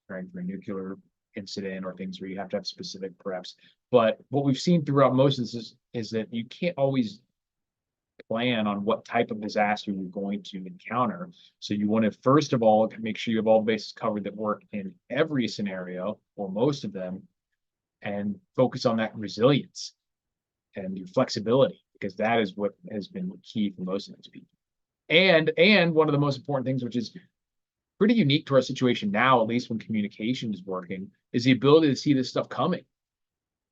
preparing for a nuclear incident or things where you have to have specific preps. But what we've seen throughout most of this is that you can't always plan on what type of disaster you're going to encounter. So you want to, first of all, make sure you have all the bases covered that work in every scenario or most of them, and focus on that resilience and your flexibility, because that is what has been key for most of these people. And one of the most important things, which is pretty unique to our situation now, at least when communication is working, is the ability to see this stuff coming.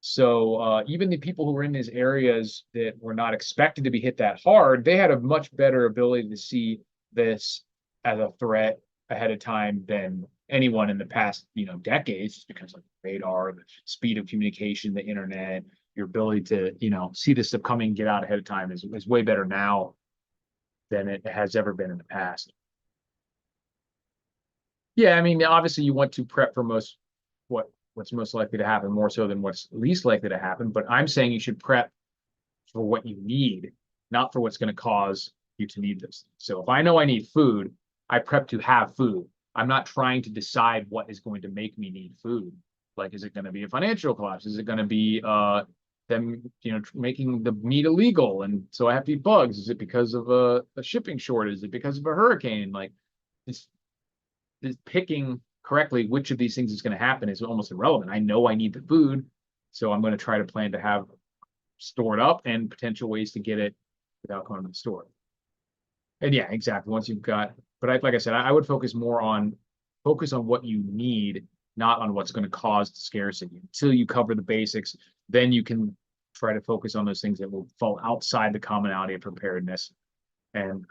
So even the people who were in these areas that were not expected to be hit that hard, they had a much better ability to see this as a threat ahead of time than anyone in the past, decades, just because of radar, the speed of communication, the internet, your ability to, see this stuff coming, get out ahead of time is way better now than it has ever been in the past. Yeah, I mean, obviously you want to prep for what's most likely to happen more so than what's least likely to happen. But I'm saying you should prep for what you need, not for what's going to cause you to need this. So if I know I need food, I prep to have food. I'm not trying to decide what is going to make me need food. Like, is it going to be a financial collapse? Is it going to be them, making the meat illegal, and so I have to eat bugs? Is it because of a shipping shortage? Is it because of a hurricane? Like, this picking correctly which of these things is going to happen is almost irrelevant. I know I need the food, so I'm going to try to plan to have stored up and potential ways to get it without going to the store. And yeah, exactly. Once you've got, but like I said, I would focus on what you need, not on what's going to cause the scarcity. Until you cover the basics, then you can try to focus on those things that will fall outside the commonality of preparedness, and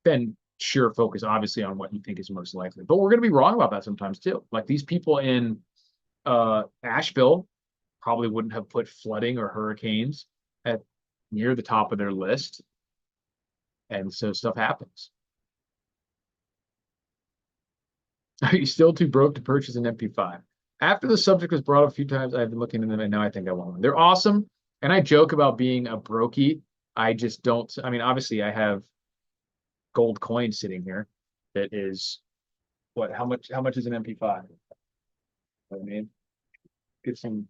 then sure, focus obviously on what you think is most likely. But we're going to be wrong about that sometimes too. Like these people in Asheville probably wouldn't have put flooding or hurricanes at near the top of their list. And so stuff happens. Are you still too broke to purchase an MP5? After the subject was brought up a few times, I've been looking into them, and now I think I want one. They're awesome. And I joke about being a brokey. I just don't. I mean, obviously, I have gold coin sitting here that is what? How much is an MP5? I mean, get some.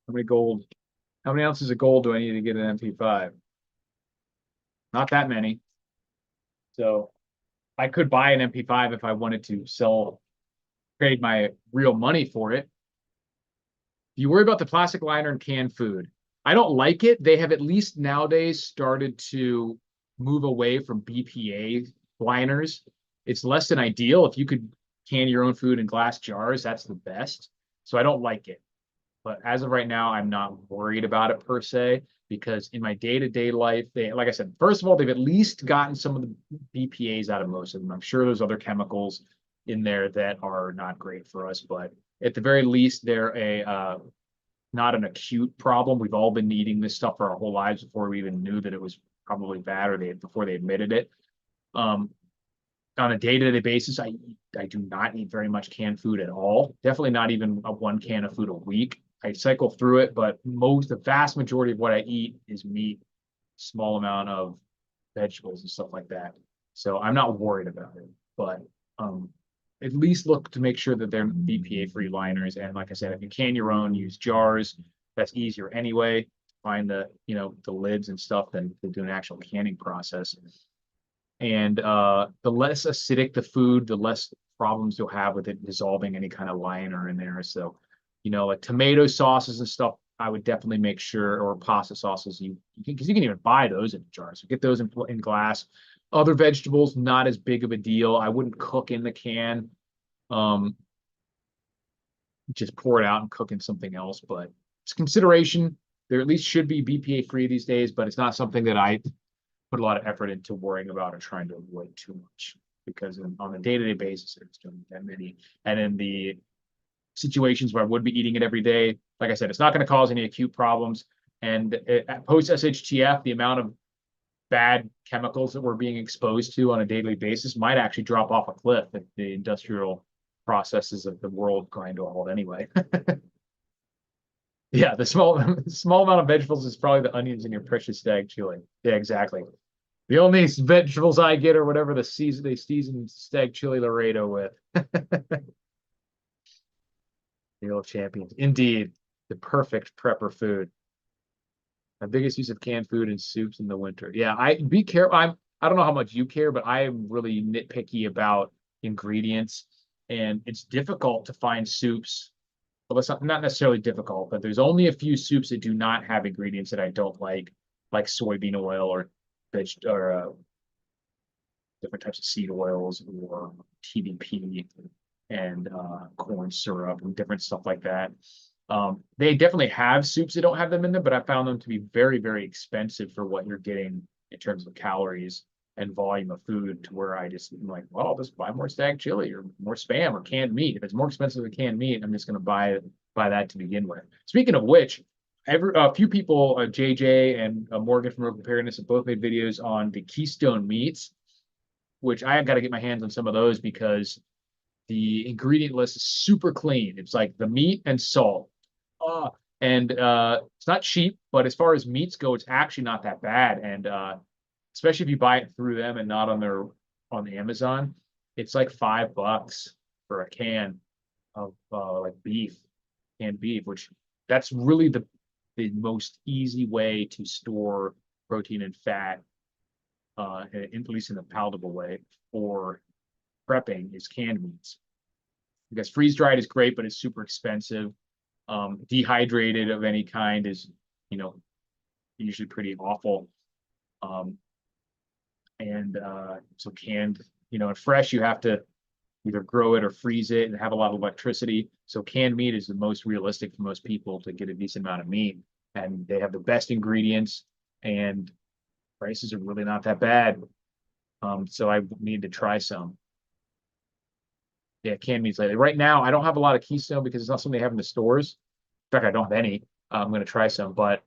How many ounces of gold do I need to get an MP5? Not that many. So I could buy an MP5 if I wanted to trade my real money for it. You worry about the plastic liner and canned food. I don't like it. They have at least nowadays started to move away from BPA liners, it's less than ideal. If you could can your own food in glass jars, that's the best. So I don't like it. But as of right now, I'm not worried about it per se, because in my day-to-day life, they, like I said, first of all, they've at least gotten some of the BPA's out of most of them. I'm sure there's other chemicals in there that are not great for us, but at the very least, they're not an acute problem. We've all been eating this stuff for our whole lives before we even knew that it was probably bad, or before they admitted it. Um, on a day-to-day basis, I do not eat very much canned food at all. Definitely not even a 1 can of food a week. I cycle through it, but the vast majority of what I eat is meat, small amount of vegetables and stuff like that. So I'm not worried about it, but at least look to make sure that they're BPA-free liners. And like I said, if you can your own, use jars. That's easier anyway. Find the lids and stuff than to do an actual canning process. And the less acidic the food, the less problems you'll have with it dissolving any kind of liner in there. So, like tomato sauces and stuff, I would definitely make sure, or pasta sauces, because you can even buy those in jars. So get those in glass. Other vegetables, not as big of a deal. I wouldn't cook in the can. Just pour it out and cook in something else. But it's consideration. There at least should be BPA free these days, but it's not something that I put a lot of effort into worrying about or trying to avoid too much, because on a day-to-day basis, there's doing that many. And in the situations where I would be eating it every day, like I said, it's not going to cause any acute problems. And post SHTF, the amount of bad chemicals that we're being exposed to on a daily basis might actually drop off a cliff if the industrial processes of the world grind to a halt anyway. Yeah, the small amount of vegetables is probably the onions in your precious stag chili. Yeah, exactly. The only vegetables I get are whatever they season stag chili Laredo with. The old champions. Indeed, the perfect prepper food. My biggest use of canned food and soups in the winter. Yeah, be careful. I don't know how much you care, but I am really nitpicky about ingredients, and it's difficult to find soups. Well, it's not necessarily difficult, but there's only a few soups that do not have ingredients that I don't like soybean oil or different types of seed oils, or TVP and corn syrup and different stuff like that. They definitely have soups that don't have them in them, but I found them to be very, very expensive for what you're getting in terms of calories and volume of food, to where I'm like, well, I'll just buy more stag chili or more Spam or canned meat. If it's more expensive than canned meat, I'm just going to buy that to begin with. Speaking of which, a few people, JJ and Morgan from Preparedness, have both made videos on the Keystone meats, which I have got to get my hands on some of those, because the ingredient list is super clean. It's like the meat and salt. And it's not cheap, but as far as meats go, it's actually not that bad. And especially if you buy it through them and not on Amazon, it's like $5 for a can of like canned beef, which that's really the most easy way to store protein and fat, at least in a palatable way, for prepping, is canned meats. Because freeze dried is great, but it's super expensive. Dehydrated of any kind is, usually pretty awful. And so canned, and fresh, you have to either grow it or freeze it and have a lot of electricity. So canned meat is the most realistic for most people to get a decent amount of meat. And they have the best ingredients, and prices are really not that bad. So I need to try some. Yeah, canned meats lately. Right now, I don't have a lot of Keystone because it's not something they have in the stores. In fact, I don't have any. I'm going to try some, but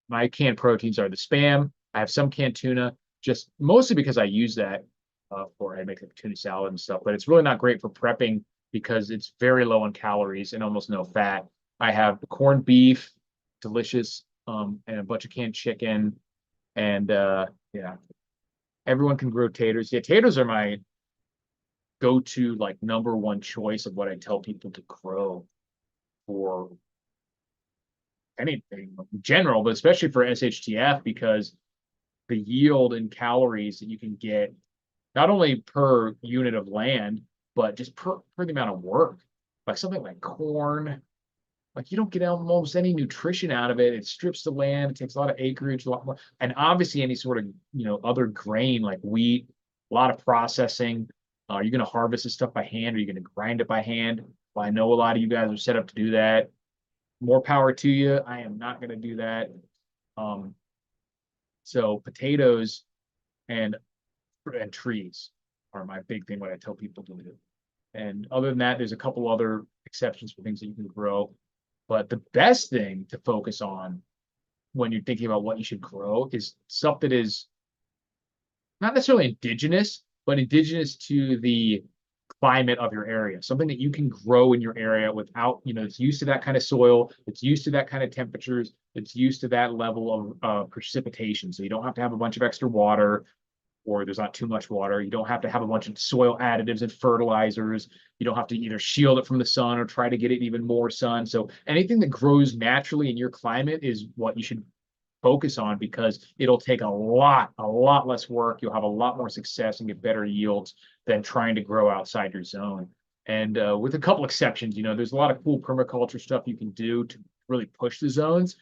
my canned proteins are the Spam. I have some canned tuna, just mostly because I use that I make like tuna salad and stuff. But it's really not great for prepping because it's very low in calories and almost no fat. I have corned beef, delicious, and a bunch of canned chicken, and yeah, everyone can grow taters. Yeah, taters are my go-to, like, number one choice of what I tell people to grow for anything in general, but especially for SHTF, because the yield in calories that you can get, not only per unit of land, but just per the amount of work. Like something like corn, like you don't get almost any nutrition out of it. It strips the land, it takes a lot of acreage, a lot more, and obviously any sort of other grain like wheat a lot of processing. Are you going to harvest this stuff by hand? Or are you going to grind it by hand? Well, I know a lot of you guys are set up to do that. More power to you. I am not going to do that. Um, so potatoes and trees are my big thing. What I tell people to do. And other than that, there's a couple other exceptions for things that you can grow. But the best thing to focus on when you're thinking about what you should grow is stuff that is not necessarily indigenous, but indigenous to the climate of your area. Something that you can grow in your area without, it's used to that kind of soil, it's used to that kind of temperatures, it's used to that level of precipitation. So you don't have to have a bunch of extra water, or there's not too much water. You don't have to have a bunch of soil additives and fertilizers. You don't have to either shield it from the sun or try to get it even more sun. So anything that grows naturally in your climate is what you should focus on, because it'll take a lot less work. You'll have a lot more success and get better yields than trying to grow outside your zone. And with a couple exceptions, there's a lot of cool permaculture stuff you can do to really push the zones,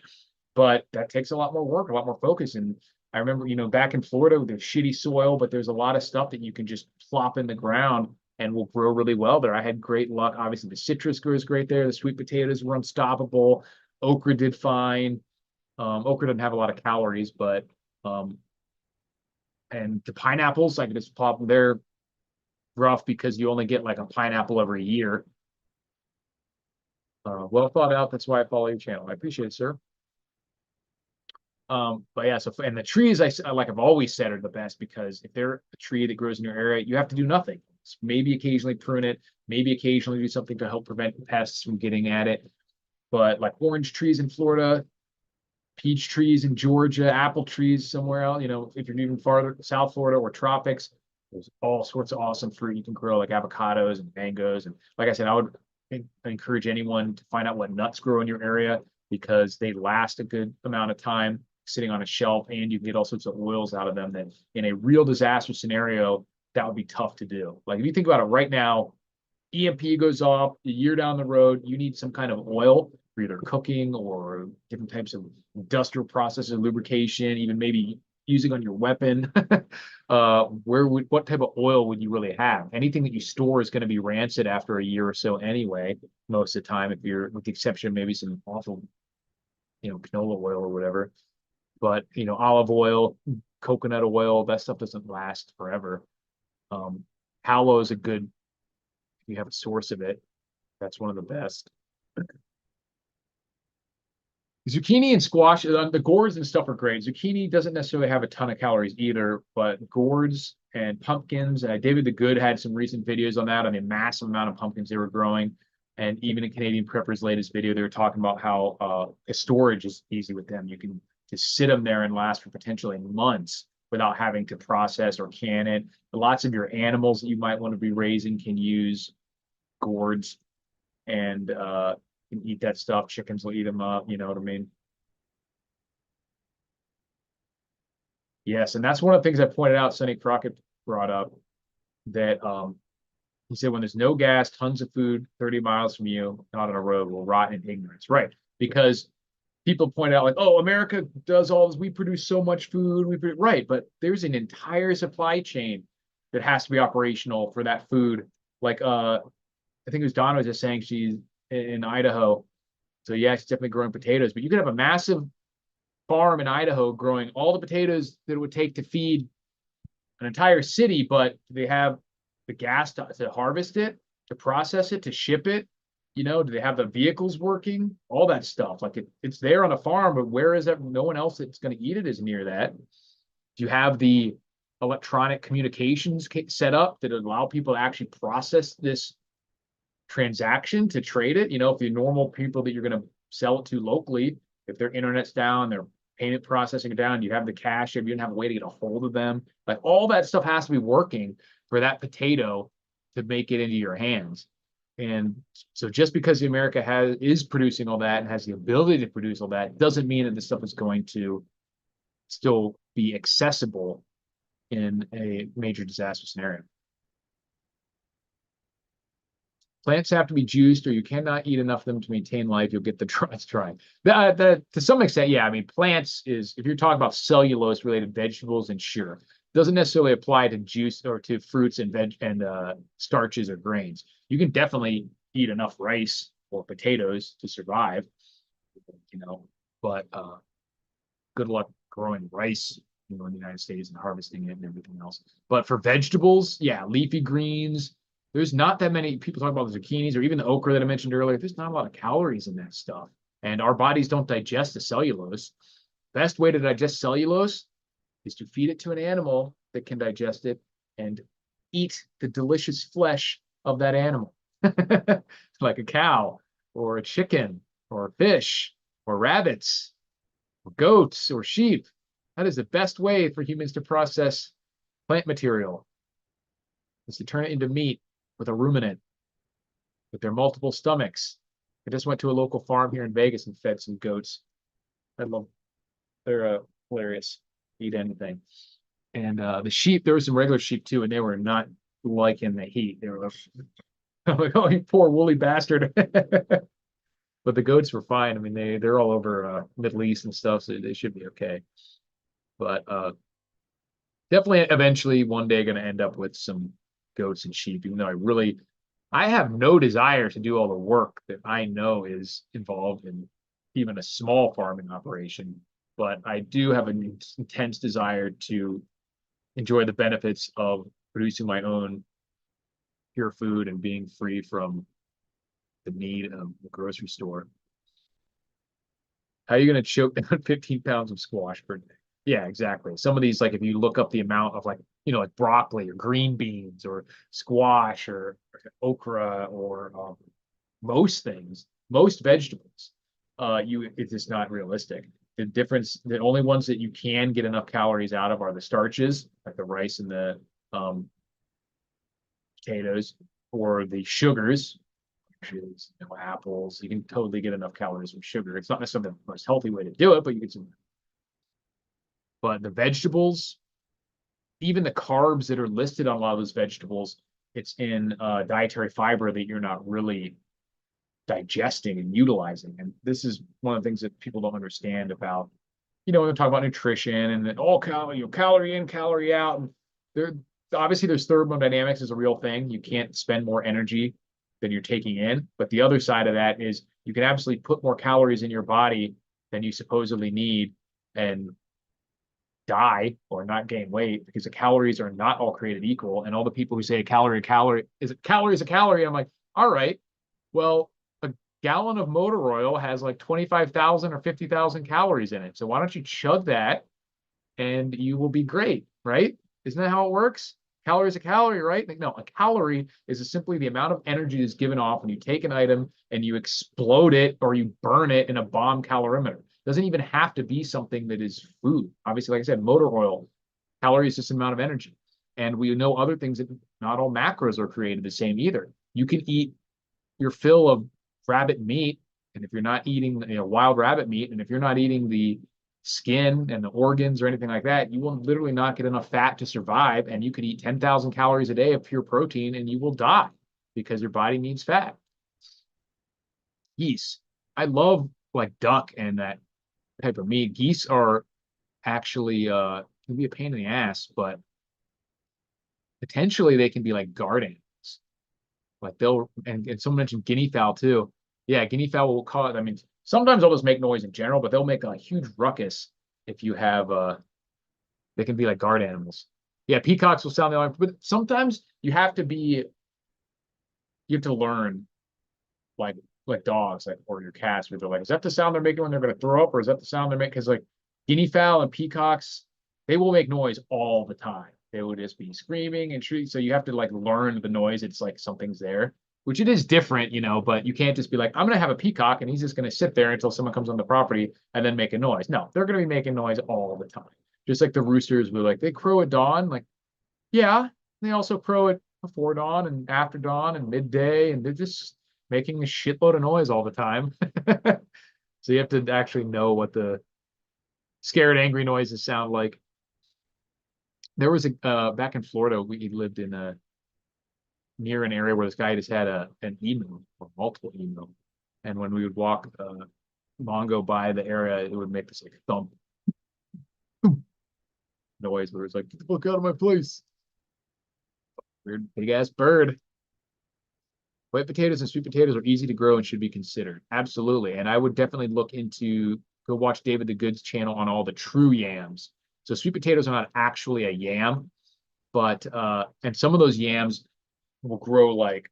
but that takes a lot more work, a lot more focus. And I remember, back in Florida, there's shitty soil, but there's a lot of stuff that you can just plop in the ground and will grow really well there. I had great luck. Obviously, the citrus grows great there. The sweet potatoes were unstoppable. Okra did fine. Okra doesn't have a lot of calories, but and the pineapples, I could just plop them. They're rough because you only get like a pineapple every year. Well thought out. That's why I follow your channel. I appreciate it, sir. But yeah, so and the trees, like I've always said, are the best, because if they're a tree that grows in your area, you have to do nothing. Maybe occasionally prune it, maybe occasionally do something to help prevent pests from getting at it. But like orange trees in Florida, peach trees in Georgia, apple trees somewhere else, if you're even farther South Florida or tropics, there's all sorts of awesome fruit you can grow, like avocados and mangoes. And like I said, I would encourage anyone to find out what nuts grow in your area, because they last a good amount of time sitting on a shelf, and you can get all sorts of oils out of them that in a real disaster scenario, that would be tough to do. Like if you think about it right now, EMP goes off a year down the road, you need some kind of oil for either cooking or different types of industrial processes, lubrication, even maybe using on your weapon. What type of oil would you really have? Anything that you store is going to be rancid after a year or so anyway, most of the time, if you're, with the exception of maybe some awful, canola oil or whatever. But olive oil, coconut oil, that stuff doesn't last forever. Tallow is a good, if you have a source of it, that's one of the best. Zucchini and squash, the gourds and stuff are great. Zucchini doesn't necessarily have a ton of calories either, but gourds and pumpkins, David the Good had some recent videos on that, on the massive amount of pumpkins they were growing. And even in Canadian Prepper's latest video, they were talking about how storage is easy with them. You can just sit them there and last for potentially months without having to process or can it. Lots of your animals that you might want to be raising can use gourds, and can eat that stuff. Chickens will eat them up, you know what I mean? Yes, and that's one of the things I pointed out, Sonny Crockett brought up, that he said when there's no gas, tons of food 30 miles from you, not on a road, will rot in ignorance. Right. Because people point out like, oh, America does all this, we produce so much food, right, but there's an entire supply chain that has to be operational for that food. Like I think it was Donna was just saying she's in Idaho. So yeah, she's definitely growing potatoes, but you could have a massive farm in Idaho growing all the potatoes that it would take to feed an entire city, but they have the gas to harvest it, to process it, to ship it. Do they have the vehicles working? All that stuff. Like it's there on a farm, but where is that? No one else that's going to eat it is near that. Do you have the electronic communications set up that allow people to actually process this transaction to trade it? If the normal people that you're going to sell it to locally, if their internet's down, their payment processing are down, you have the cash, if you didn't have a way to get a hold of them, like all that stuff has to be working for that potato to make it into your hands. And so just because America is producing all that and has the ability to produce all that doesn't mean that this stuff is going to still be accessible in a major disaster scenario. Plants have to be juiced, or you cannot eat enough of them to maintain life. You'll get the dry. To some extent, yeah. I mean, plants is, if you're talking about cellulose-related vegetables, then sure. Doesn't necessarily apply to juice or to fruits and veg and starches or grains. You can definitely eat enough rice or potatoes to survive, you know, but good luck growing rice, you know, in the United States and harvesting it and everything else. But for vegetables, yeah, leafy greens, there's not that many people talk about the zucchinis or even the okra that I mentioned earlier. There's not a lot of calories in that stuff. And our bodies don't digest the cellulose. Best way to digest cellulose is to feed it to an animal that can digest it and eat the delicious flesh of that animal, like a cow or a chicken or a fish or rabbits or goats or sheep. That is the best way for humans to process plant material, is to turn it into meat with a ruminant, with their multiple stomachs. I just went to a local farm here in Vegas and fed some goats. I love, they're hilarious. Eat anything. And the sheep, there were some regular sheep too, and they were not liking the heat. They were like, oh, you poor woolly bastard. But the goats were fine. I mean, they're all over Middle East and stuff, so they should be okay. But definitely eventually one day going to end up with some goats and sheep, even though I have no desire to do all the work that I know is involved in even a small farming operation. But I do have an intense desire to enjoy the benefits of producing my own pure food and being free from the need of the grocery store. How are you going to choke down 15 pounds of squash per day? Yeah, exactly. Some of these, like if you look up the amount of like, you know, like broccoli or green beans or squash or okra or most things, most vegetables, it's just not realistic. The difference, the only ones that you can get enough calories out of are the starches, like the rice and the potatoes, or the sugars, apples. You can totally get enough calories from sugar. It's not necessarily the most healthy way to do it, but you can. But the vegetables, even the carbs that are listed on a lot of those vegetables, it's in dietary fiber that you're not really digesting and utilizing. And this is one of the things that people don't understand about, you know, when we talk about nutrition and then all calorie in, calorie out. And there, obviously, there's thermodynamics is a real thing. You can't spend more energy than you're taking in. But the other side of that is you can absolutely put more calories in your body than you supposedly need and die or not gain weight, because the calories are not all created equal. And all the people who say a calorie is a calorie, I'm like, all right, well, a gallon of motor oil has like 25,000 or 50,000 calories in it. So why don't you chug that and you will be great, right? Isn't that how it works? Calorie is a calorie, right? Like, no, a calorie is simply the amount of energy that's given off when you take an item and you explode it or you burn it in a bomb calorimeter. It doesn't even have to be something that is food. Obviously, like I said, motor oil, calorie is just an amount of energy. And we know other things that not all macros are created the same either. You can eat your fill of rabbit meat, and if you're not eating, you know, wild rabbit meat, and if you're not eating the skin and the organs or anything like that, you will literally not get enough fat to survive. And you could eat 10,000 calories a day of pure protein and you will die because your body needs fat. Geese. I love like duck and that type of meat. Geese are actually can be a pain in the ass, but potentially they can be like guard animals. Like and someone mentioned guinea fowl too. Yeah, guinea fowl will cause, I mean, sometimes they'll just make noise in general, but they'll make a huge ruckus if you have they can be like guard animals. Yeah, peacocks will sound the alarm, but sometimes you have to learn like dogs, like, or your cats, where they're like, is that the sound they're making when they're going to throw up, or is that the sound they're making? Because like guinea fowl and peacocks, they will make noise all the time. They will just be screaming and shrieking. So you have to like learn the noise. It's like something's there, which it is different, you know, but you can't just be like, I'm going to have a peacock and he's just going to sit there until someone comes on the property and then make a noise. No, they're going to be making noise all the time. Just like the roosters were like, they crow at dawn. Like, yeah, they also crow at before dawn and after dawn and midday. And they're just making a shitload of noise all the time. So you have to actually know what the scared, angry noises sound like. There was a back in Florida, we lived in a near an area where this guy just had an emu or multiple emu, and when we would walk Mongo by the area, it would make this like thump. noise where it's like, get the fuck out of my place. Weird big ass bird. White potatoes and sweet potatoes are easy to grow and should be considered. Absolutely. And I would definitely look into, go watch David the Good's channel on all the true yams. So sweet potatoes are not actually a yam, but and some of those yams will grow like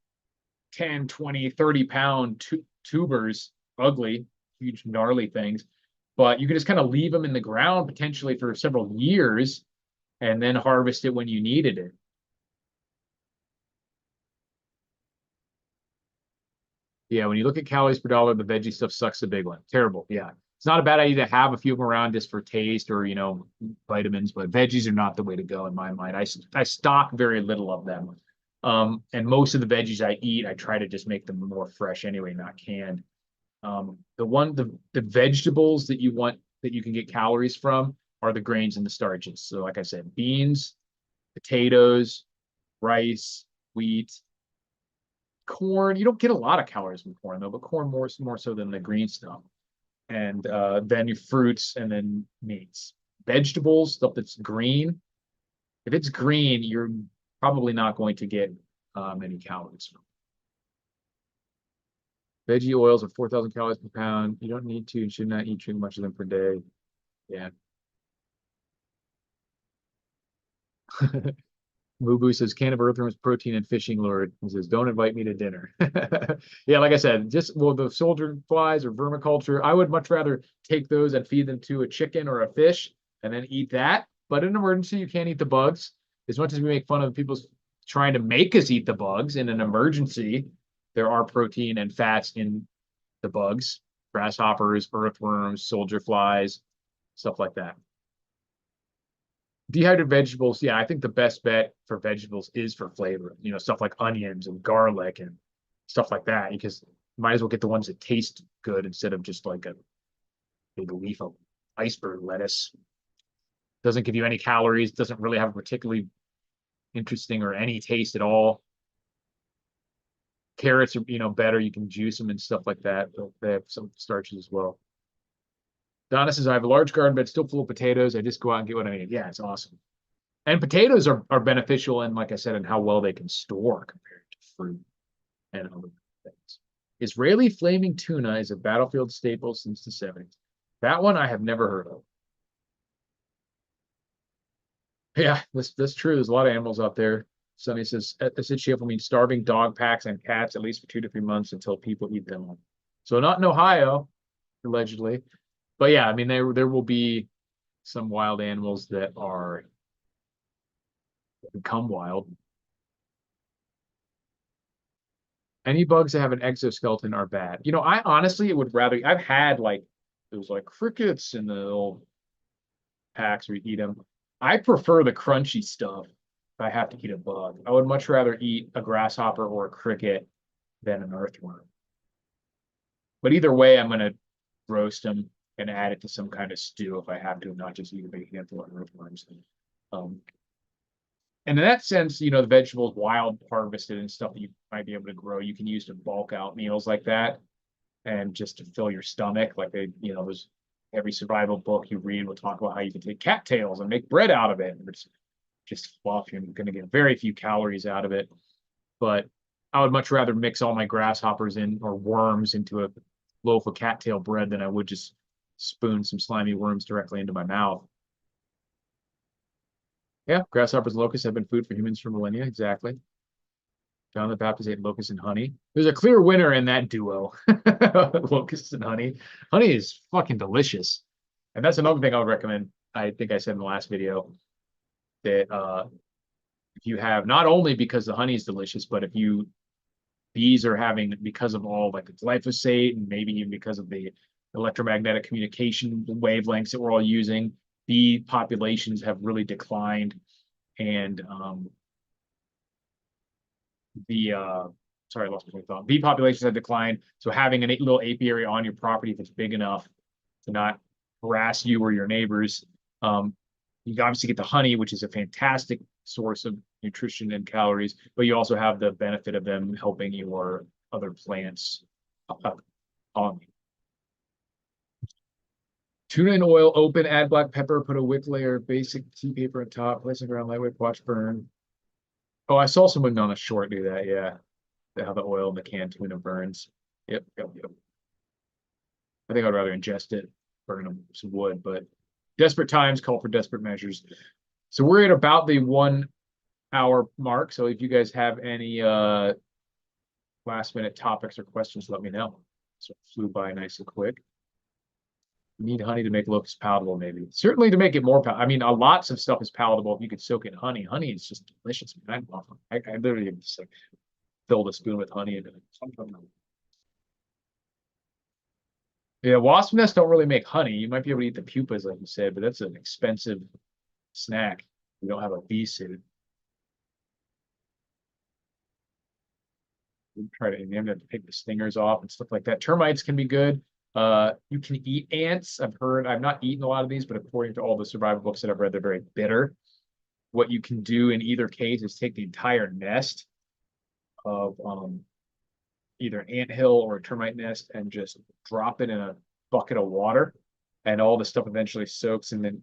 10, 20, 30-pound tubers, ugly, huge, gnarly things. But you can just kind of leave them in the ground potentially for several years and then harvest it when you needed it. Yeah, when you look at calories per dollar, the veggie stuff sucks a big one. Terrible. Yeah. It's not a bad idea to have a few of them around just for taste or, vitamins, but veggies are not the way to go in my mind. I stock very little of them. And most of the veggies I eat, I try to just make them more fresh anyway, not canned. The vegetables that you want that you can get calories from are the grains and the starches. So like I said, beans, potatoes, rice, wheat, corn. You don't get a lot of calories from corn though, but corn more so than the green stuff. And then your fruits and then meats. Vegetables, stuff that's green. If it's green, you're probably not going to get many calories from. Veggie oils are 4,000 calories per pound. You don't need to and should not eat too much of them per day. Yeah. Mubu says, can of earthworms, protein, and fishing lure. He says, don't invite me to dinner. Yeah, like I said, the soldier flies or vermiculture, I would much rather take those and feed them to a chicken or a fish and then eat that. But in an emergency, you can't eat the bugs. As much as we make fun of people trying to make us eat the bugs, in an emergency, there are protein and fats in the bugs, grasshoppers, earthworms, soldier flies, stuff like that. Dehydrated vegetables, yeah, I think the best bet for vegetables is for flavor. Stuff like onions and garlic and stuff like that, because you might as well get the ones that taste good instead of just like a big leaf of iceberg lettuce. Doesn't give you any calories, doesn't really have a particularly interesting or any taste at all. Carrots are, better. You can juice them and stuff like that. They have some starches as well. Donna says, I have a large garden bed still full of potatoes. I just go out and get what I need. Yeah, it's awesome. And potatoes are beneficial in, like I said, in how well they can store compared to fruit and other things. Israeli flaming tuna is a battlefield staple since the 70s. That one I have never heard of. Yeah, that's true. There's a lot of animals out there. Sonny says, SHTF will mean starving dog packs and cats at least for 2 to 3 months until people eat them. So not in Ohio, allegedly. But yeah, I mean, there will be some wild animals that become wild. Any bugs that have an exoskeleton are bad. I honestly would rather, I've had like those like crickets in the old packs where you eat them. I prefer the crunchy stuff if I have to eat a bug. I would much rather eat a grasshopper or a cricket than an earthworm. But either way, I'm going to roast them and add it to some kind of stew if I have to, not just eat a big handful of earthworms. And in that sense, the vegetables wild harvested and stuff that you might be able to grow, you can use to bulk out meals like that and just to fill your stomach. Like there's every survival book you read will talk about how you can take cattails and make bread out of it. It's just fluff. You're going to get very few calories out of it. But I would much rather mix all my grasshoppers in or worms into a loaf of cattail bread than I would just spoon some slimy worms directly into my mouth. Yeah, grasshoppers and locusts have been food for humans for millennia. Exactly. John the Baptist ate locusts and honey. There's a clear winner in that duo. Locusts and honey. Honey is fucking delicious. And that's another thing I would recommend. I think I said in the last video that if you have, not only because the honey is delicious, but if bees are having, because of all like the glyphosate and maybe even because of the electromagnetic communication wavelengths that we're all using, bee populations have really declined. And sorry, I lost my train of thought. Bee populations have declined. So having a little apiary on your property, if it's big enough to not harass you or your neighbors, you obviously get the honey, which is a fantastic source of nutrition and calories, but you also have the benefit of them helping your other plants on you. Tuna in oil, open, add black pepper, put a wick layer, basic tea paper on top, place it around lightweight, watch burn. Oh, I saw someone on a short do that, yeah. How the oil in the canned tuna burns. Yep. I think I'd rather ingest it, burn some wood, but desperate times call for desperate measures. So we're at about the 1 hour mark. So if you guys have any last minute topics or questions, let me know. So it flew by nice and quick. You need honey to make locusts palatable, maybe. Certainly to make it more palatable. I mean, lots of stuff is palatable if you could soak in honey. Honey is just delicious, man. I literally just like filled a spoon with honey and yeah, wasp nests don't really make honey. You might be able to eat the pupas, like you said, but that's an expensive snack. You don't have a bee suit. You try to, and you have to take the stingers off and stuff like that. Termites can be good. You can eat ants. I've heard, I've not eaten a lot of these, but according to all the survival books that I've read, they're very bitter. What you can do in either case is take the entire nest of either an anthill or a termite nest and just drop it in a bucket of water, and all the stuff eventually soaks and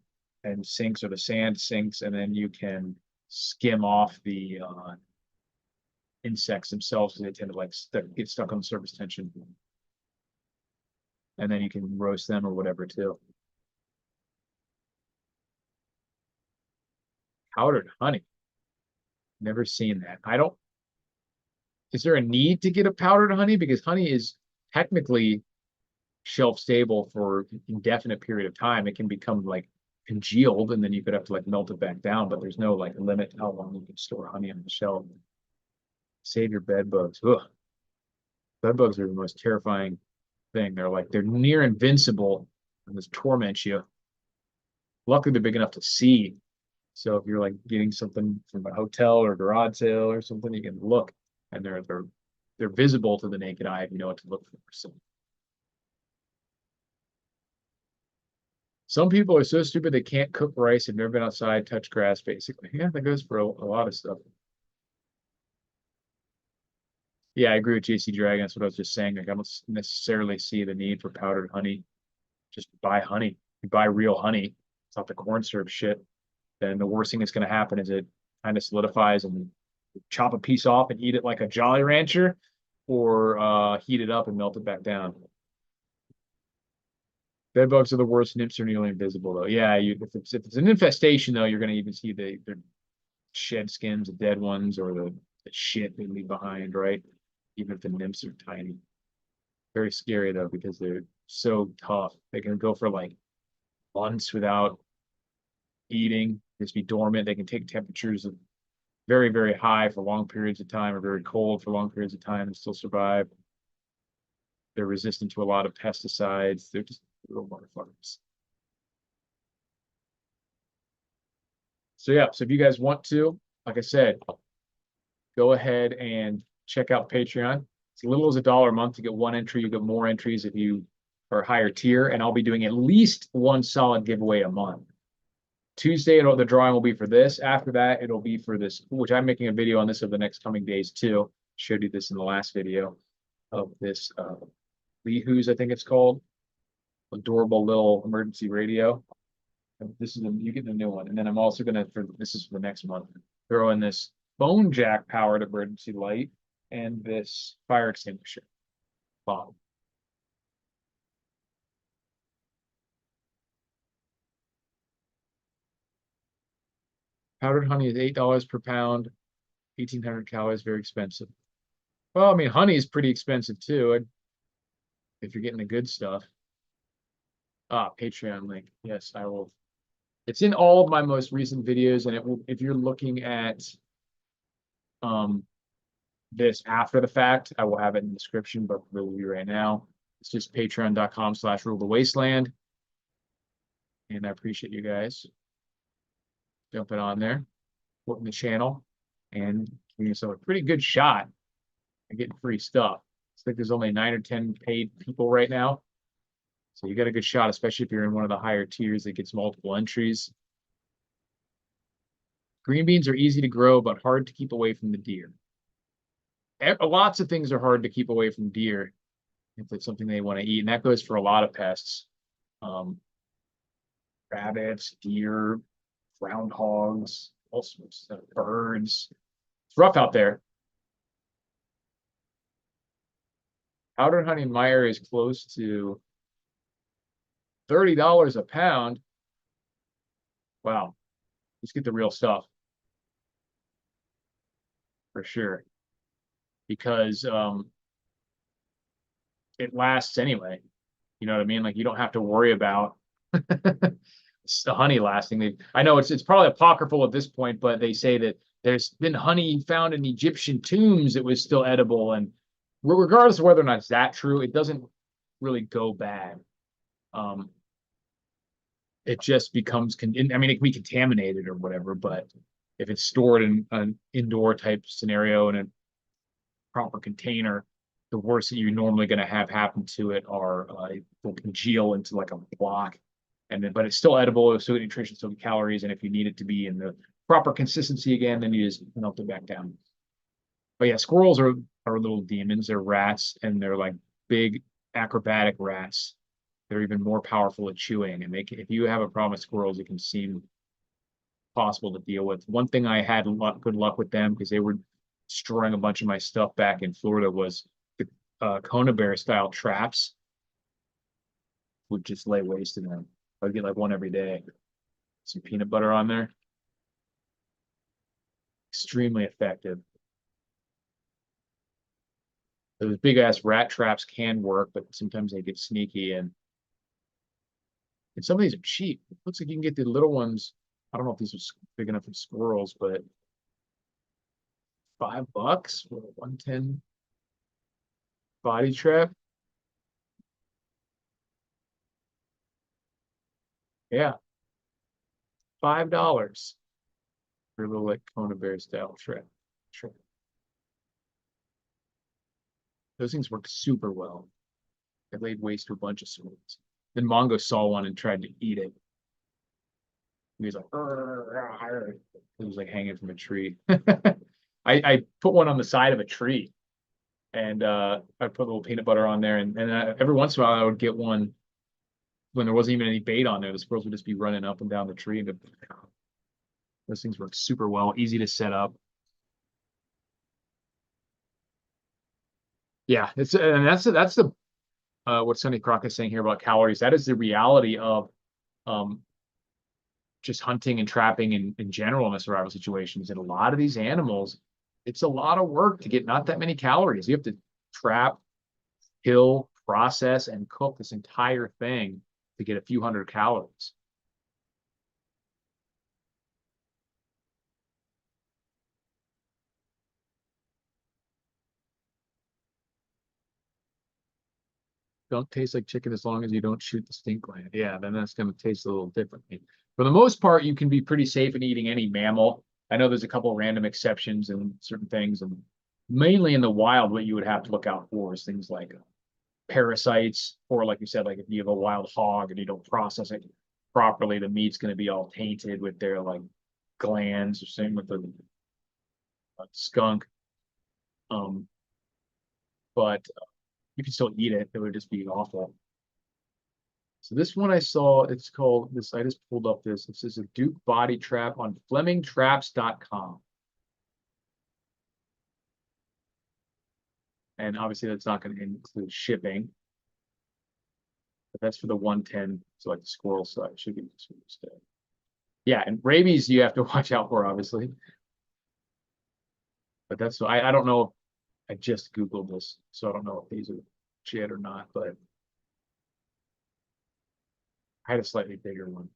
sinks, or the sand sinks, and then you can skim off the insects themselves because they tend to like get stuck on the surface tension, and then you can roast them or whatever too. Powdered honey. Never seen that. I don't. Is there a need to get a powdered honey? Because honey is technically shelf stable for an indefinite period of time. It can become like congealed, and then you could have to like melt it back down. But there's no like limit to how long you can store honey on the shelf. Save your bed bugs. Ugh. Bed bugs are the most terrifying thing. They're near invincible and just torment you. Luckily, they're big enough to see. So if you're like getting something from a hotel or garage sale or something, you can look, and they're visible to the naked eye if you know what to look for. So some people are so stupid they can't cook rice, have never been outside, touch grass, basically. Yeah, that goes for a lot of stuff. Yeah, I agree with JC Dragon. That's what I was just saying. Like, I don't necessarily see the need for powdered honey. Just buy honey. You buy real honey. It's not the corn syrup shit. Then the worst thing that's going to happen is it kind of solidifies, and chop a piece off and eat it like a Jolly Rancher, or heat it up and melt it back down. Bed bugs are the worst. Nymphs are nearly invisible, though. Yeah, if it's an infestation, though, you're going to even see the shed skins, the dead ones, or the shit they leave behind, right? Even if the nymphs are tiny. Very scary, though, because they're so tough. They can go for like months without eating, just be dormant. They can take temperatures of very, very high for long periods of time, or very cold for long periods of time, and still survive. They're resistant to a lot of pesticides. They're just little motherfuckers. So yeah, so if you guys want to, like I said, go ahead and check out Patreon. It's as little as $1 a month to get one entry. You get more entries if you are higher tier, and I'll be doing at least one solid giveaway a month. Tuesday, the drawing will be for this. After that, it'll be for this, which I'm making a video on this over the next coming days too. Showed you this in the last video of this Leehoo's, I think it's called. Adorable little emergency radio. This is you get the new one, and then I'm also gonna this is for the next month, throw in this phone jack powered emergency light and this fire extinguisher. Wow. Powdered honey is $8 per pound, 1,800 calories, very expensive. Well, I mean, honey is pretty expensive too, if you're getting the good stuff. Ah, Patreon link. Yes, I will. It's in all of my most recent videos, and it will, if you're looking at um this after the fact, I will have it in the description, but for you right now, it's just patreon.com/rule the wasteland. And I appreciate you guys jumping on there, supporting the channel, and giving yourself a pretty good shot at getting free stuff. I think there's only 9 or 10 paid people right now. So you got a good shot, especially if you're in one of the higher tiers that gets multiple entries. Green beans are easy to grow, but hard to keep away from the deer. Lots of things are hard to keep away from deer if it's something they want to eat, and that goes for a lot of pests. rabbits, deer, groundhogs, all sorts of birds. It's rough out there. Powdered honey in my area is close to $30 a pound. Wow. Let's get the real stuff. For sure. Because it lasts anyway. You know what I mean? Like you don't have to worry about the honey lasting. I know it's probably apocryphal at this point, but they say that there's been honey found in Egyptian tombs that was still edible. And regardless of whether or not it's that true, it doesn't really go bad. It just becomes, I mean, it can be contaminated or whatever, but if it's stored in an indoor type scenario in a proper container, the worst that you're normally going to have happen to it are it will congeal into like a block, and then but it's still edible, it's still nutrition, still calories, and if you need it to be in the proper consistency again, then you just melt it back down. But yeah, squirrels are little demons. They're rats, and they're like big acrobatic rats. They're even more powerful at chewing, and if you have a problem with squirrels, it can seem possible to deal with. One thing I had good luck with them because they were destroying a bunch of my stuff back in Florida was the Kona bear style traps would just lay waste to them. I'd get like one every day. Some peanut butter on there. Extremely effective. Those big ass rat traps can work, but sometimes they get sneaky and some of these are cheap. It looks like you can get the little ones. I don't know if these are big enough for squirrels, but $5 for a 110 body trap. Yeah. $5 for a little like Kona bear style trap. Sure. Those things work super well. They laid waste to a bunch of squirrels. Then Mongo saw one and tried to eat it. He was like, it was like hanging from a tree. I put one on the side of a tree, and I put a little peanut butter on there, and every once in a while I would get one when there wasn't even any bait on there. The squirrels would just be running up and down the tree. And those things work super well, easy to set up. Yeah, and that's the what Sonny Croc is saying here about calories. That is the reality of just hunting and trapping in general in the survival situations. And a lot of these animals, it's a lot of work to get not that many calories. You have to trap, kill, process, and cook this entire thing to get a few hundred calories. Don't taste like chicken as long as you don't shoot the stink gland. Yeah, then that's going to taste a little differently. For the most part, you can be pretty safe in eating any mammal. I know there's a couple of random exceptions and certain things, and mainly in the wild, what you would have to look out for is things like parasites, or like you said, like if you have a wild hog and you don't process it properly, the meat's going to be all tainted with their like glands, or same with the skunk. But you can still eat it. It would just be awful. So this one I saw, it's called this. I just pulled up this. It says a Duke body trap on FlemingTraps.com. And obviously that's not going to include shipping. But that's for the 110. So like the squirrel side should be instead. Yeah, and rabies you have to watch out for, obviously. But that's I don't know. I just Googled this, so I don't know if these are legit or not, but I had a slightly bigger one.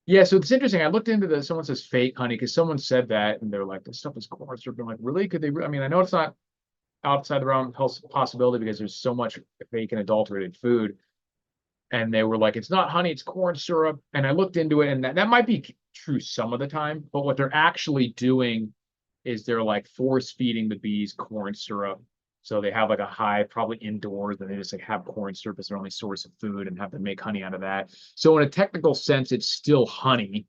Yeah, so it's interesting. I looked into this. Someone says fake honey because someone said that, and they're like, "This stuff is corn syrup." I'm like, really? Could they? I mean, I know it's not outside the realm of possibility because there's so much fake and adulterated food. And they were like, "It's not honey, it's corn syrup." And I looked into it, and that might be true some of the time. But what they're actually doing is they're like force feeding the bees corn syrup. So they have like a hive, probably indoors, and they just like have corn syrup as their only source of food and have to make honey out of that. So in a technical sense, it's still honey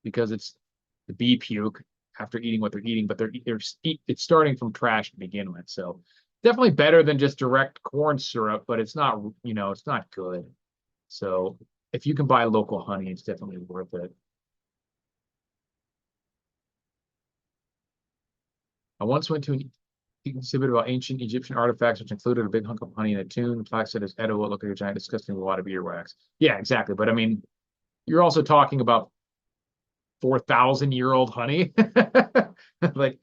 because it's the bee puke after eating what they're eating, but it's starting from trash to begin with. So definitely better than just direct corn syrup, but it's not, it's not good. So if you can buy local honey, it's definitely worth it. I once went to an exhibit about ancient Egyptian artifacts, which included a big hunk of honey in a tune. The plaque said it's edible. It looked like a giant, disgusting wad of earwax. Yeah, exactly. But I mean, you're also talking about 4,000-year-old honey. Like,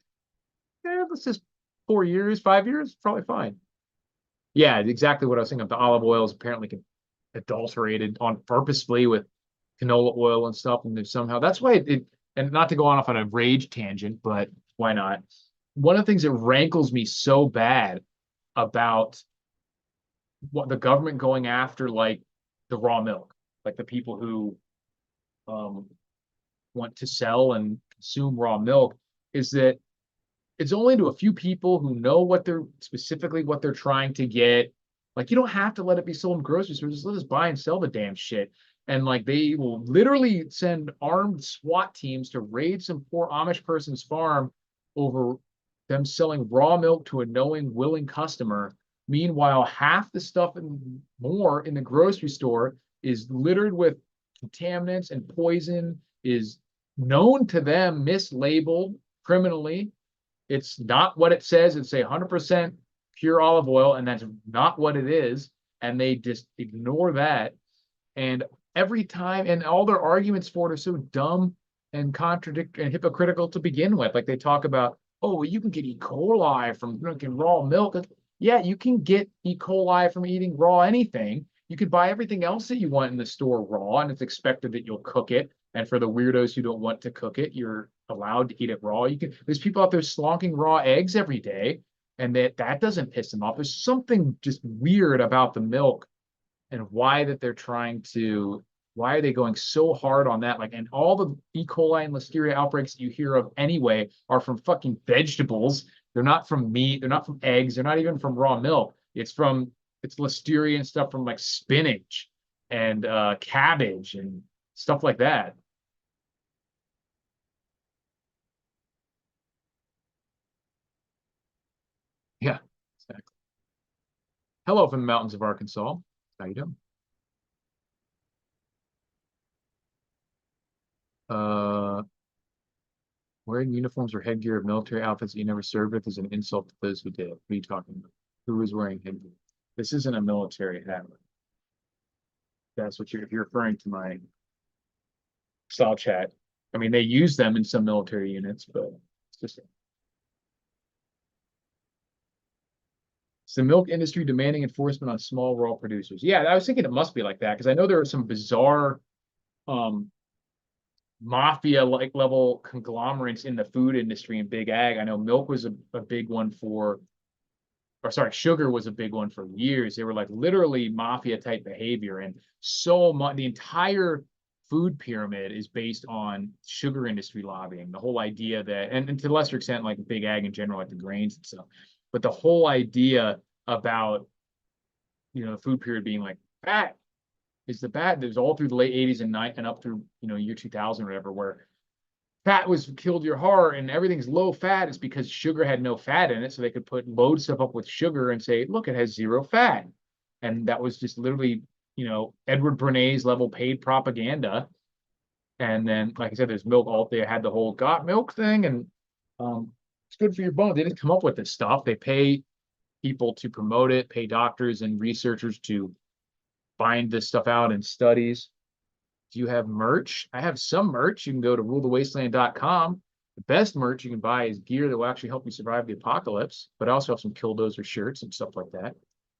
yeah, let's just 4 years, 5 years, probably fine. Yeah, exactly what I was thinking of. The olive oil is apparently adulterated on purposefully with canola oil and stuff, and there's somehow that's why and not to go on off on a rage tangent, but why not? One of the things that rankles me so bad about what the government going after like the raw milk, like the people who um, want to sell and consume raw milk, is that it's only to a few people who know what they're specifically what they're trying to get. Like you don't have to let it be sold in grocery stores. Just let us buy and sell the damn shit. And like they will literally send armed SWAT teams to raid some poor Amish person's farm over them selling raw milk to a knowing, willing customer. Meanwhile, half the stuff and more in the grocery store is littered with contaminants and poison, is known to them, mislabeled criminally. It's not what it says. It's a 100% pure olive oil, and that's not what it is. And they just ignore that. And every time, and all their arguments for it are so dumb and contradict and hypocritical to begin with. Like they talk about, oh, well, you can get E. coli from drinking raw milk. Yeah, you can get E. coli from eating raw anything. You could buy everything else that you want in the store raw, and it's expected that you'll cook it. And for the weirdos who don't want to cook it, you're allowed to eat it raw. There's people out there slonking raw eggs every day, and that doesn't piss them off. There's something just weird about the milk and why are they going so hard on that? Like, and all the E. coli and Listeria outbreaks that you hear of anyway are from fucking vegetables. They're not from meat. They're not from eggs. They're not even from raw milk. It's Listeria and stuff from like spinach and cabbage and stuff like that. Yeah, exactly. Hello from the mountains of Arkansas. How you doing? Uh, Wearing uniforms or headgear of military outfits that you never served with is an insult to those who did. What are you talking about? Who is wearing headgear? This isn't a military hat. That's what if you're referring to my style chat. I mean, they use them in some military units, but it's just it's the milk industry demanding enforcement on small raw producers. Yeah, I was thinking it must be like that because I know there are some bizarre um, mafia like level conglomerates in the food industry and big ag. I know milk was a big one for or sorry, sugar was a big one for years. They were like literally mafia type behavior. And so much, the entire food pyramid is based on sugar industry lobbying. The whole idea that, and to a lesser extent, like big ag in general, like the grains and stuff, but the whole idea about, the food period being like fat is the bad. There's all through the late 80s and night and up through, year 2000 or whatever, where fat was killed your heart and everything's low fat is because sugar had no fat in it. So they could put load stuff up with sugar and say, look, it has zero fat. And that was just literally, Edward Bernays level paid propaganda. And then, like I said, there's milk all they had the whole got milk thing. And it's good for your bones. They didn't come up with this stuff. They pay people to promote it, pay doctors and researchers to find this stuff out in studies. Do you have merch? I have some merch. You can go to rulethewasteland.com. The best merch you can buy is gear that will actually help you survive the apocalypse, but I also have some Killdozer shirts and stuff like that.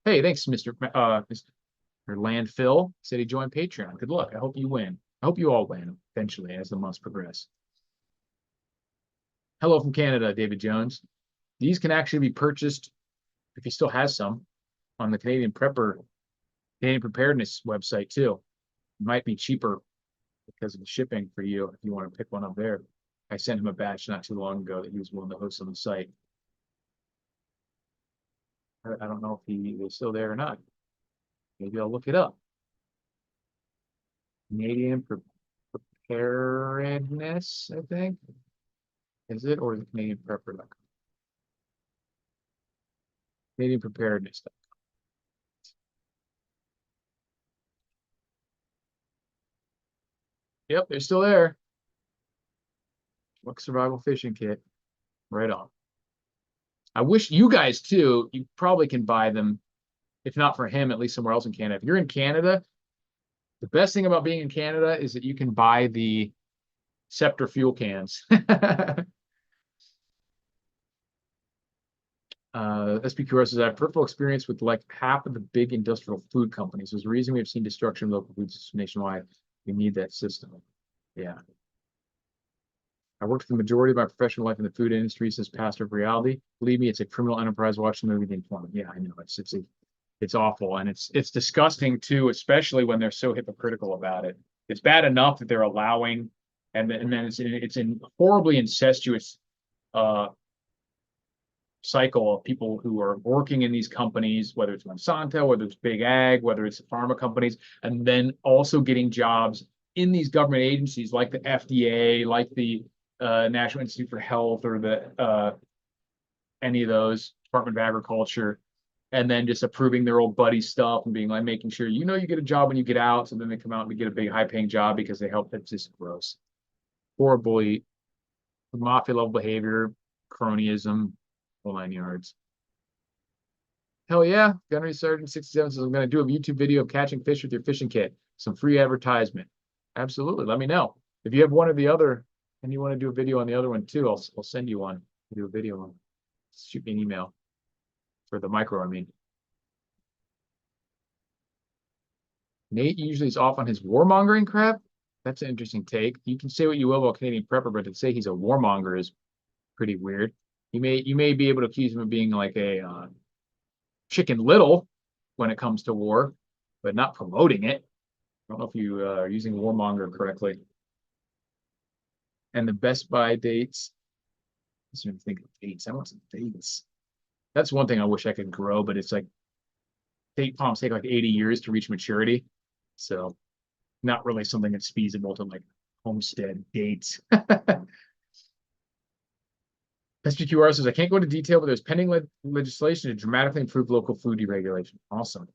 Hey, thanks, Mr. Landfill. Said he joined Patreon. Good luck. I hope you win. I hope you all win eventually as the months progress. Hello from Canada, David Jones. These can actually be purchased, if he still has some, on the Canadian Preparedness website too. It might be cheaper because of the shipping for you if you want to pick one up there. I sent him a batch not too long ago that he was willing to host on the site. I don't know if he is still there or not. Maybe I'll look it up. Canadian Preparedness, I think. Is it or is it Canadian Prepper.com? Canadian Preparedness. Yep, they're still there. Look, survival fishing kit. Right on. I wish you guys too, you probably can buy them, if not for him, at least somewhere else in Canada. If you're in Canada, the best thing about being in Canada is that you can buy the Scepter fuel cans. SPQR says, I have peripheral experience with like half of the big industrial food companies. There's a reason we have seen destruction of local food systems nationwide. We need that system. Yeah. I worked for the majority of my professional life in the food industry since past of reality. Believe me, it's a criminal enterprise. Watch the movie The Informant. Yeah, I know. It's awful, and it's disgusting too, especially when they're so hypocritical about it. It's bad enough that they're allowing, and then it's in horribly incestuous uh, cycle of people who are working in these companies, whether it's Monsanto, whether it's Big Ag, whether it's the pharma companies, and then also getting jobs in these government agencies like the FDA, like the National Institute for Health, or the any of those, Department of Agriculture, and then just approving their old buddy stuff and being like making sure you get a job when you get out, so then they come out and get a big high paying job because they help. It's just gross, horribly mafia level behavior, cronyism, whole 9 yards. Hell yeah. Gunnery Sergeant 67 says, I'm going to do a YouTube video of catching fish with your fishing kit. Some free advertisement. Absolutely. Let me know. If you have one or the other and you want to do a video on the other one too, I'll send you one. Do a video on. Shoot me an email for the micro, I mean. Nate usually is off on his warmongering crap. That's an interesting take. You can say what you will about Canadian prepper, but to say he's a warmonger is pretty weird. You may be able to accuse him of being like a Chicken Little when it comes to war, but not promoting it. I don't know if you are using warmonger correctly. And the Best Buy dates. I don't even think of dates. I want some dates. That's one thing I wish I could grow, but it's like date palms take like 80 years to reach maturity. So not really something that's feasible to like homestead dates. SGQR says, I can't go into detail, but there's pending legislation to dramatically improve local food deregulation. Awesome.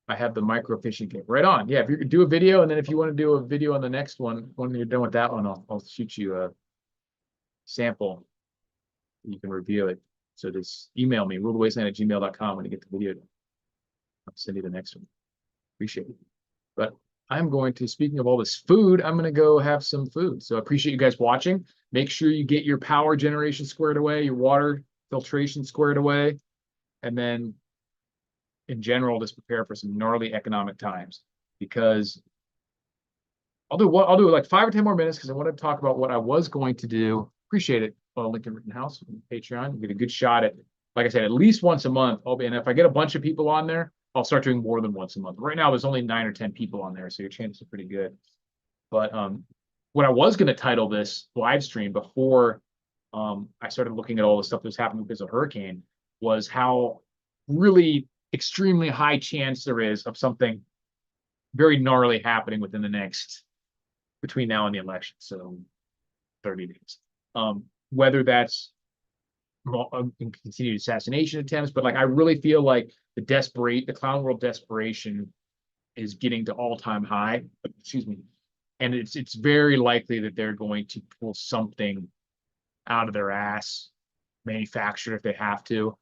I have the micro fishing kit. Right on. Yeah, if you could do a video, and then if you want to do a video on the next one, when you're done with that one, I'll shoot you a sample. You can review it. So just email me, rulethewasteland@gmail.com when you get the video. I'll send you the next one. Appreciate it. But I'm going to, speaking of all this food, I'm going to go have some food. So I appreciate you guys watching. Make sure you get your power generation squared away, your water filtration squared away, and then in general, just prepare for some gnarly economic times, because I'll do like 5 or 10 more minutes because I want to talk about what I was going to do. Appreciate it. Lincoln Rittenhouse on Patreon. Get a good shot at, like I said, at least once a month. And if I get a bunch of people on there, I'll start doing more than once a month. Right now, there's only 9 or 10 people on there, so your chances are pretty good. But what I was going to title this live stream before I started looking at all the stuff that was happening because of hurricane was how really extremely high chance there is of something very gnarly happening within the next, between now and the election, so 30 days. Whether that's continued assassination attempts, but like I really feel like the clown world desperation is getting to all-time high. Excuse me. And it's very likely that they're going to pull something out of their ass, manufacture if they have to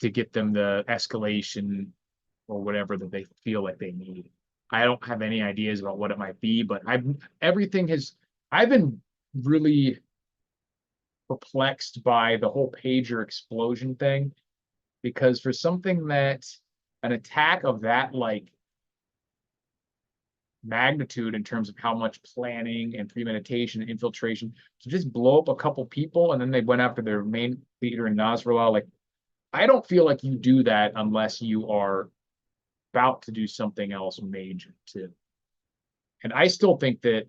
get them the escalation or whatever that they feel like they need. I don't have any ideas about what it might be, but I've been really perplexed by the whole pager explosion thing, because for something that an attack of that like magnitude in terms of how much planning and premeditation and infiltration to just blow up a couple people and then they went after their main leader in Nasrallah, like I don't feel like you do that unless you are about to do something else major too. And I still think that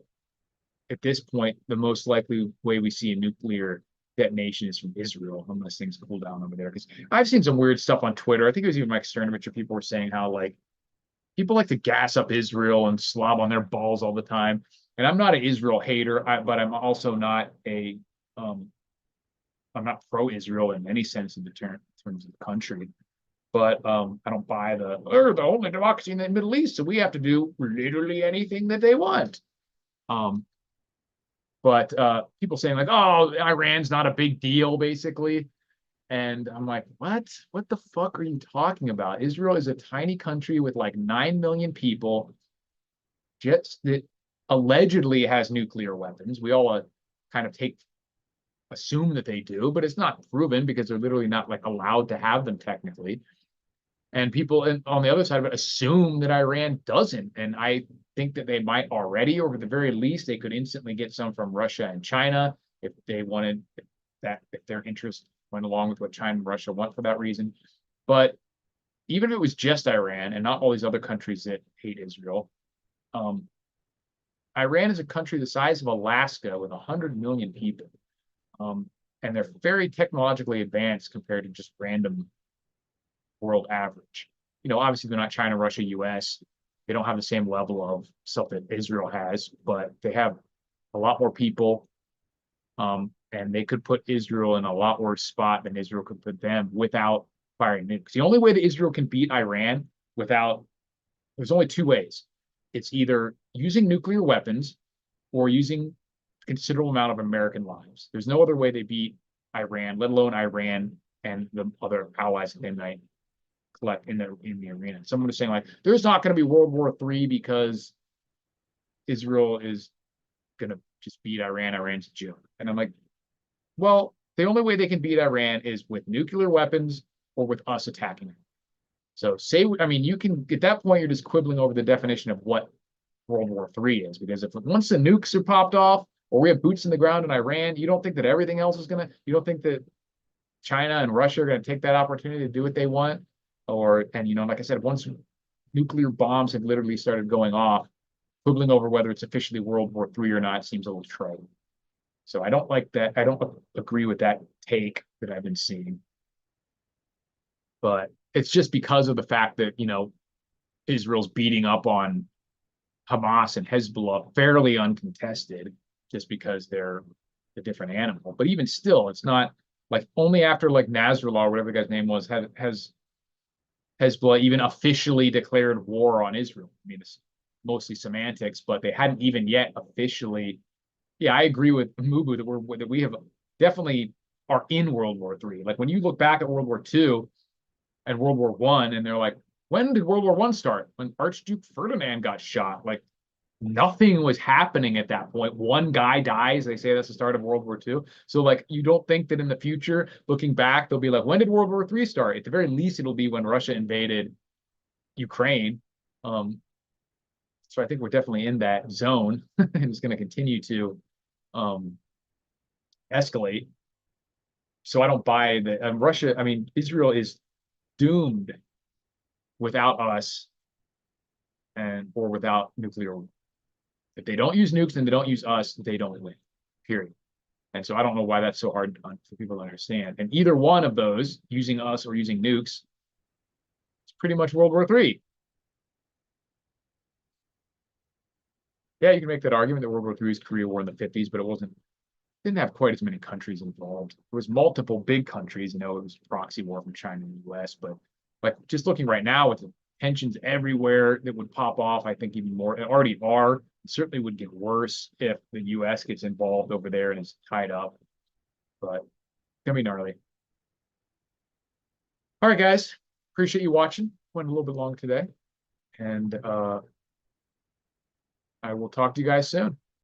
at this point, the most likely way we see a nuclear detonation is from Israel, unless things cool down over there. Because I've seen some weird stuff on Twitter. I think it was even Mike Cernovich, or people were saying how like people like to gas up Israel and slob on their balls all the time. And I'm not an Israel hater, but I'm also not I'm not pro-Israel in any sense of the term in terms of the country. But I don't buy they're the only democracy in the Middle East, so we have to do literally anything that they want. But people saying like, oh, Iran's not a big deal, basically. And I'm like, what? What the fuck are you talking about? Israel is a tiny country with like 9 million people, just that allegedly has nuclear weapons. We all kind of assume that they do, but it's not proven because they're literally not like allowed to have them technically. And people on the other side of it assume that Iran doesn't. And I think that they might already, or at the very least, they could instantly get some from Russia and China if they wanted that, if their interest went along with what China and Russia want for that reason. But even if it was just Iran and not all these other countries that hate Israel, um, Iran is a country the size of Alaska with 100 million people. Um, and they're very technologically advanced compared to just random world average. Obviously they're not China, Russia, US. They don't have the same level of stuff that Israel has, but they have a lot more people. And they could put Israel in a lot worse spot than Israel could put them without firing nukes. The only way that Israel can beat Iran there's only two ways. It's either using nuclear weapons or using a considerable amount of American lives. There's no other way they beat Iran, let alone Iran and the other allies that they might collect in the arena. Someone was saying like, there's not going to be World War III because Israel is going to just beat Iran. Iran's a joke. And I'm like, well, the only way they can beat Iran is with nuclear weapons or with us attacking them. So you can, at that point, you're just quibbling over the definition of what World War III is. Because if once the nukes are popped off or we have boots in the ground in Iran, you don't think that everything else is you don't think that China and Russia are going to take that opportunity to do what they want? Like I said, once nuclear bombs have literally started going off, quibbling over whether it's officially World War III or not seems a little trite. So I don't like that. I don't agree with that take that I've been seeing. But it's just because of the fact that, Israel's beating up on Hamas and Hezbollah fairly uncontested, just because they're a different animal. But even still, it's not like only after like Nasrallah or whatever the guy's name was has Hezbollah even officially declared war on Israel. I mean, it's mostly semantics, but they hadn't even yet officially. Yeah, I agree with Mubu that we have definitely are in World War III. Like when you look back at World War II and World War I, and they're like, when did World War I start? When Archduke Ferdinand got shot. Like nothing was happening at that point. One guy dies. They say that's the start of World War II. So like you don't think that in the future, looking back, they'll be like, when did World War III start? At the very least, it'll be when Russia invaded Ukraine. So I think we're definitely in that zone, and it's going to continue to escalate. So I don't buy that. Russia, I mean, Israel is doomed without us or without nuclear. If they don't use nukes and they don't use us, they don't win. Period. And so I don't know why that's so hard for people to understand. And either one of those, using us or using nukes, it's pretty much World War III. Yeah, you can make that argument that World War III is Korea War in the 50s, but didn't have quite as many countries involved. There was multiple big countries, it was proxy war from China and the US, but like just looking right now with the tensions everywhere that would pop off, I think even more, already are, it certainly would get worse if the US gets involved over there and is tied up. But it's gonna be gnarly. All right, guys. Appreciate you watching. Went a little bit long today. And I will talk to you guys soon.